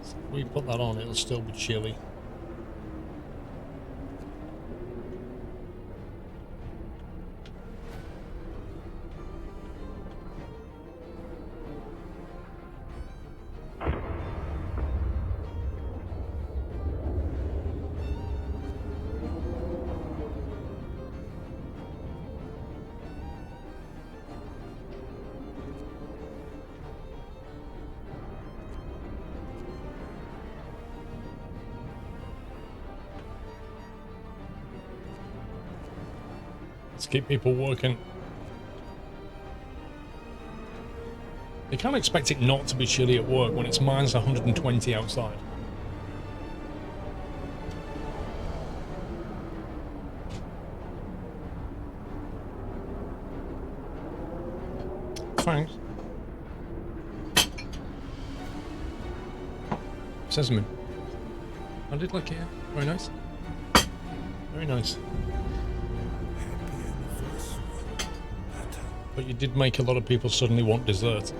If we put that on, it'll still be chilly. Let's keep people working. You can't expect it not to be chilly at work when it's minus 120 outside. Thanks. Sesame. I did like it. Very nice. Very nice. But you did make a lot of people suddenly want dessert.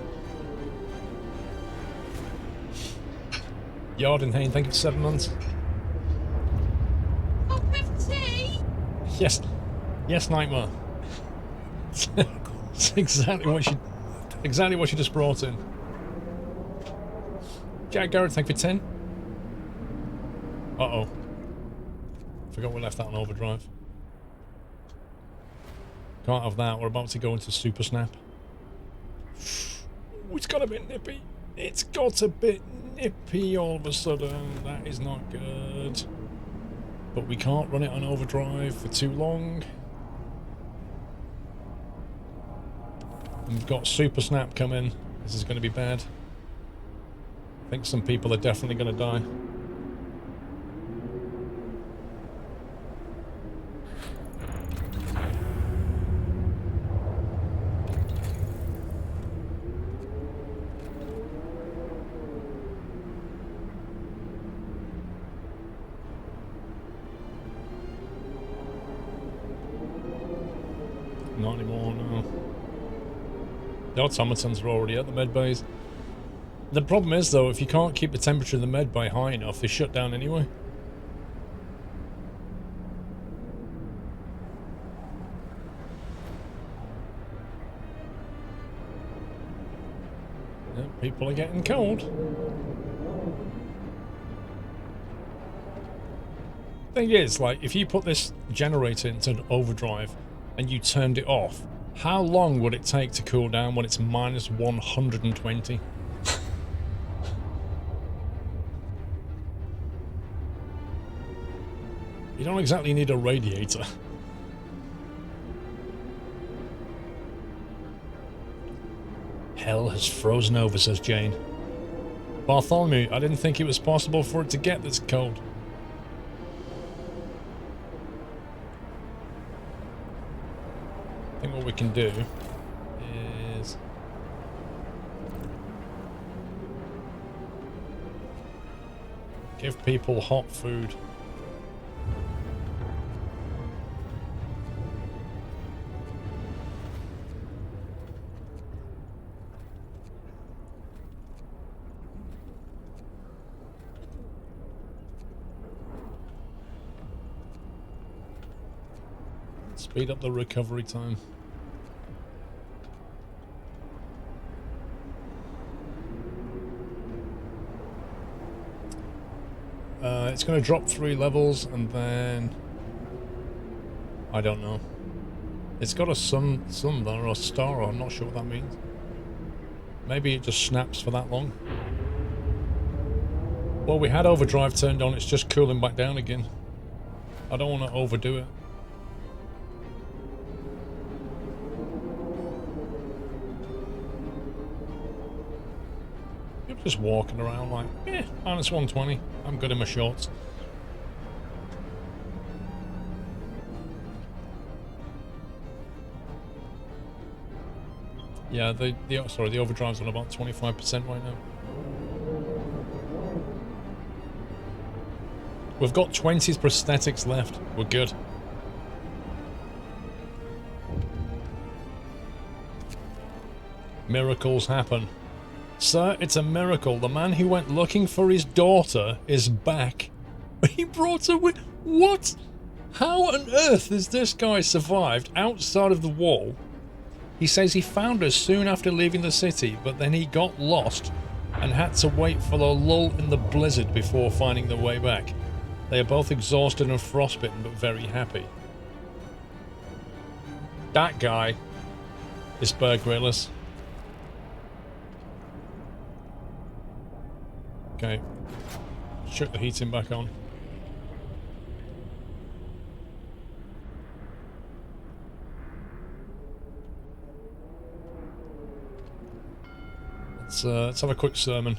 Yardenhain, thank you for 7 months. Oh, with tea? Yes. Yes, Nightmare. It's exactly what you just brought in. Jack Garrett, thank you for 10. Uh-oh. Forgot we left that on overdrive. Can't have that. We're about to go into Super Snap. Ooh, it's got a bit nippy. It's got a bit nippy all of a sudden. That is not good. But we can't run it on overdrive for too long. We've got Super Snap coming. This is going to be bad. I think some people are definitely going to die. Not anymore, no. The automatons are already at the med bays. The problem is, though, if you can't keep the temperature in the med bay high enough, they shut down anyway. Yeah, people are getting cold. Thing is, like, if you put this generator into overdrive and you turned it off, how long would it take to cool down when it's minus 120? You don't exactly need a radiator. Hell has frozen over, says Jane. Bartholomew, I didn't think it was possible for it to get this cold. I think what we can do is give people hot food. Speed up the recovery time. It's going to drop 3 levels and then I don't know. It's got a sun there or a star, or I'm not sure what that means. Maybe it just snaps for that long. Well, we had overdrive turned on. It's just cooling back down again. I don't want to overdo it. You're just walking around like, minus 120. I'm good in my shorts. Yeah, the overdrive's on about 25% right now. We've got 20 prosthetics left. We're good. Miracles happen. Sir, it's a miracle. The man who went looking for his daughter is back. He brought her with... What? How on earth has this guy survived outside of the wall? He says he found her soon after leaving the city, but then he got lost and had to wait for the lull in the blizzard before finding their way back. They are both exhausted and frostbitten, but very happy. That guy is Bear Grylls. Okay. Shut the heating back on. Let's have a quick sermon.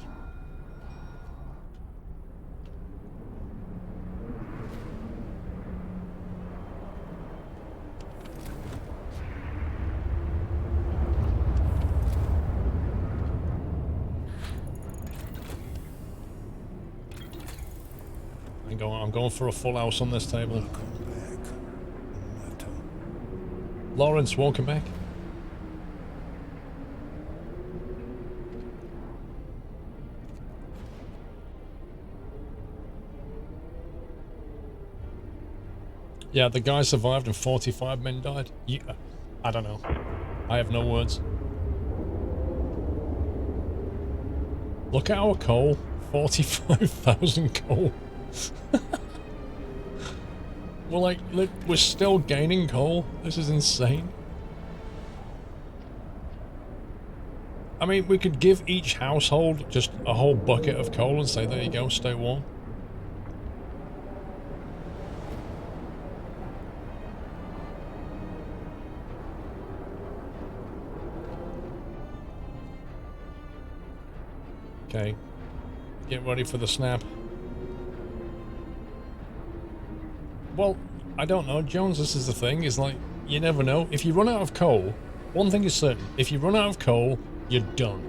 I'm going for a full house on this table. Welcome back, Mata. Lawrence, welcome back. Yeah, the guy survived and 45 men died. Yeah, I don't know. I have no words. Look at our coal. 45,000 coal. We're still gaining coal. This is insane. I mean, we could give each household just a whole bucket of coal and say, there you go, stay warm. Okay, get ready for the snap. Well, I don't know, Jones, this is the thing, is like, you never know. If you run out of coal, one thing is certain, if you run out of coal, you're done.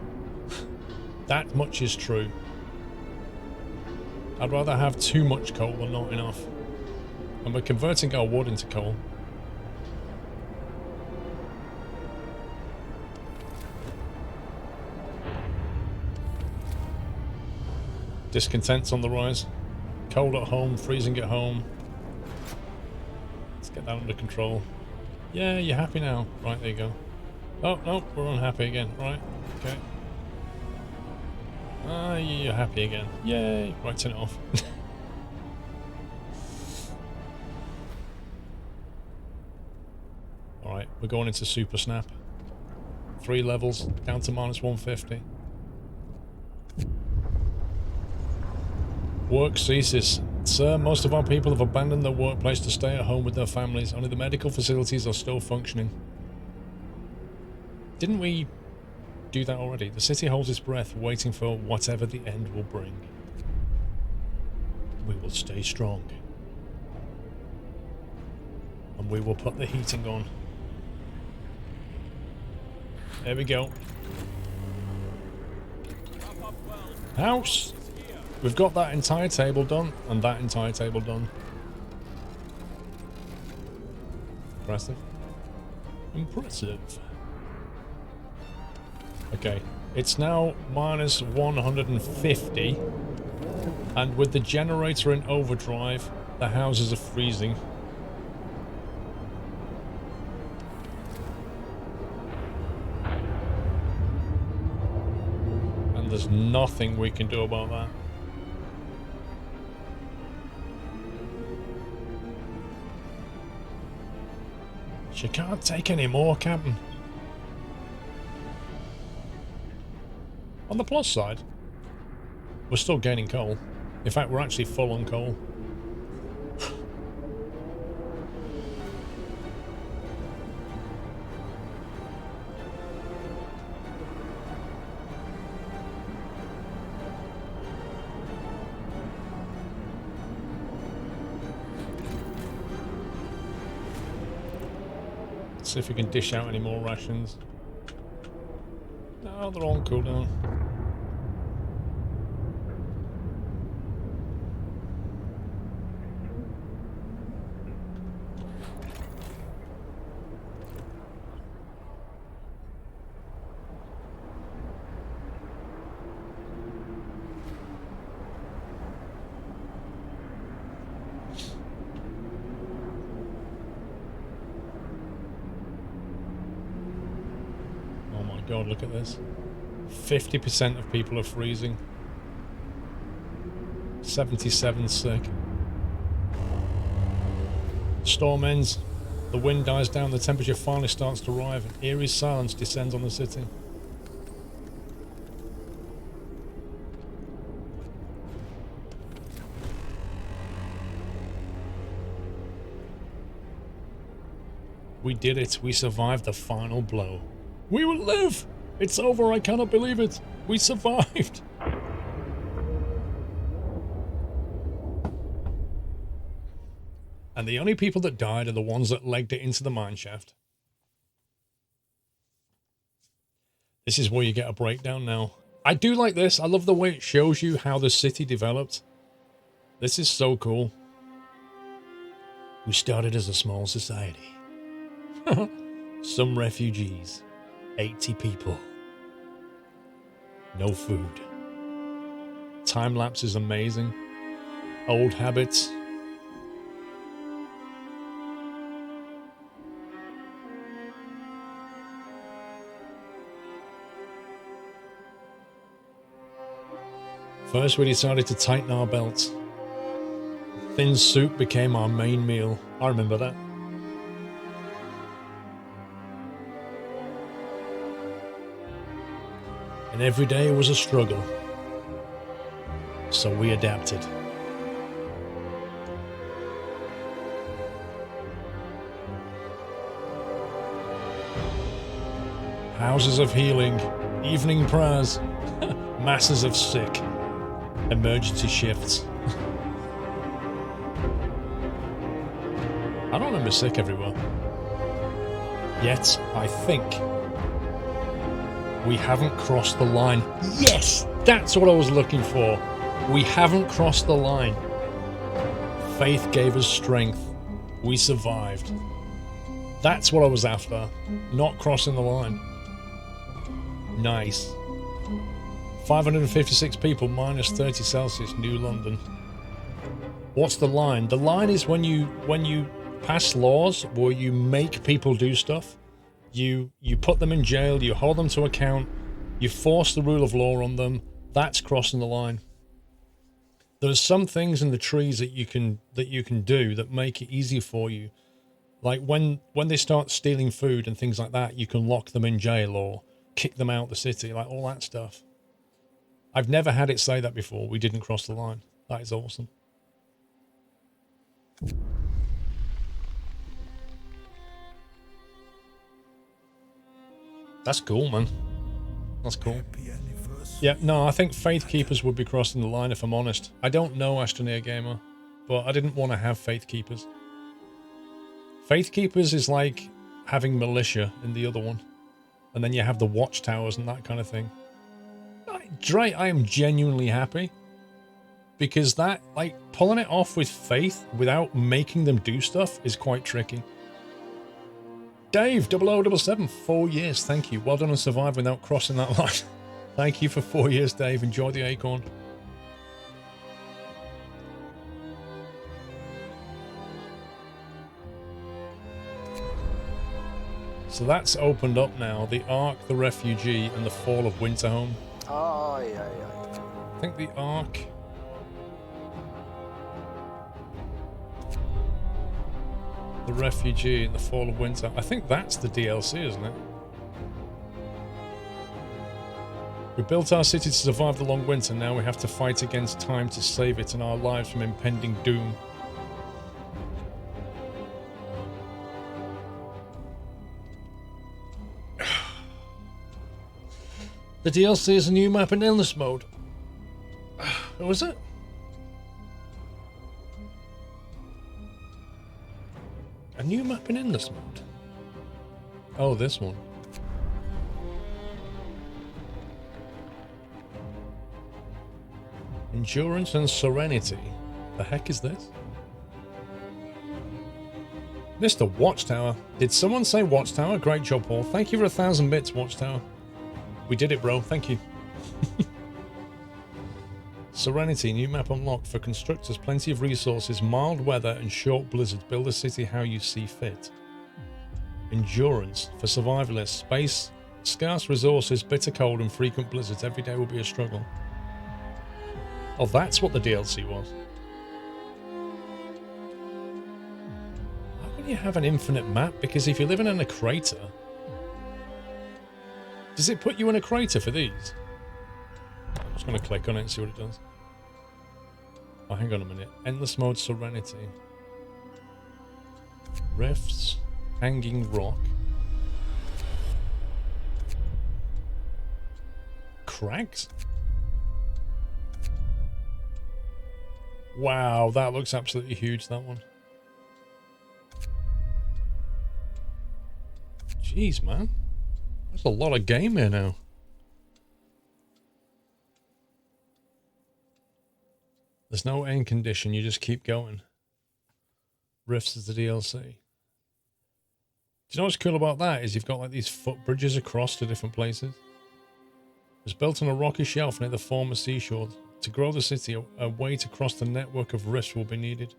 That much is true. I'd rather have too much coal than not enough. And we're converting our wood into coal. Discontent's on the rise. Cold at home, freezing at home. Let's get that under control. Yeah, you're happy now. Right, there you go. Oh, no, we're unhappy again. Right, okay. Ah, you're happy again. Yay! Right, turn it off. Alright, we're going into Super Snap. 3 levels, down to minus 150. Work ceases. Sir, most of our people have abandoned their workplace to stay at home with their families. Only the medical facilities are still functioning. Didn't we do that already? The city holds its breath, waiting for whatever the end will bring. We will stay strong. And we will put the heating on. There we go. House! We've got that entire table done, and that entire table done. Impressive. Impressive. Okay, it's now minus 150, and with the generator in overdrive, the houses are freezing. And there's nothing we can do about that. You can't take any more, Captain. On the plus side, we're still gaining coal. In fact, we're actually full on coal. See if we can dish out any more rations. No, they're on cooldown. God, look at this. 50% of people are freezing. 77 sick. Storm ends. The wind dies down. The temperature finally starts to rise. An eerie silence descends on the city. We did it. We survived the final blow. We will live! It's over, I cannot believe it. We survived! And the only people that died are the ones that legged it into the mineshaft. This is where you get a breakdown now. I do like this. I love the way it shows you how the city developed. This is so cool. We started as a small society. Some refugees. 80 people. No food. Time lapse is amazing. Old habits. First we decided to tighten our belts. Thin soup became our main meal. I remember that. And every day was a struggle. So we adapted. Houses of healing, evening prayers, masses of sick, emergency shifts. I don't remember sick everywhere. Yet, I think we haven't crossed the line. Yes! That's what I was looking for. We haven't crossed the line. Faith gave us strength. We survived. That's what I was after. Not crossing the line. Nice. 556 people, minus 30 Celsius, New London. What's the line? The line is when you pass laws where you make people do stuff. You put them in jail, you hold them to account, you force the rule of law on them. That's crossing the line. There's some things in the trees that you can do that make it easier for you. Like when they start stealing food and things like that, you can lock them in jail or kick them out of the city, like all that stuff. I've never had it say that before. We didn't cross the line. That is awesome. That's cool, man. That's cool. Yeah, no, I think Faith Keepers would be crossing the line, if I'm honest. I don't know Astroneer Gamer, but I didn't want to have Faith Keepers. Faith Keepers is like having militia in the other one. And then you have the watchtowers and that kind of thing. Dre, I am genuinely happy. Because that, like, pulling it off with Faith without making them do stuff is quite tricky. Dave, 0077, 4 years, thank you. Well done on surviving without crossing that line. Thank you for 4 years, Dave. Enjoy the acorn. So that's opened up now. The Ark, the Refugee, and the Fall of Winterhome. Oh, yeah. I think the Ark... The Refugee and the Fall of Winter. I think that's the DLC, isn't it? We built our city to survive the long winter. Now we have to fight against time to save it and our lives from impending doom. The DLC is a new map in endless mode. What was it? A new map in endless mode? Oh, this one. Endurance and Serenity. The heck is this? Mr. Watchtower. Did someone say Watchtower? Great job, Paul. Thank you for 1,000 bits, Watchtower. We did it, bro. Thank you. Serenity, new map unlocked. For constructors, plenty of resources, mild weather and short blizzards. Build a city how you see fit. Endurance, for survivalists. Space, scarce resources, bitter cold and frequent blizzards. Every day will be a struggle. Oh, that's what the DLC was. How can you have an infinite map? Because if you're living in a crater... Does it put you in a crater for these? I'm just going to click on it and see what it does. Oh, hang on a minute. Endless mode Serenity. Rifts. Hanging rock. Cracks? Wow, that looks absolutely huge, that one. Jeez, man. There's a lot of game here now. There's no end condition, you just keep going. Rifts is the DLC. Do you know what's cool about that? Is you've got like these footbridges across to different places. It was built on a rocky shelf near the former seashore. To grow the city, a way to cross the network of rifts will be needed.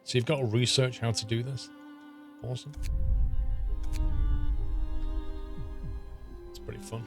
So you've got to research how to do this. Awesome. It's pretty fun.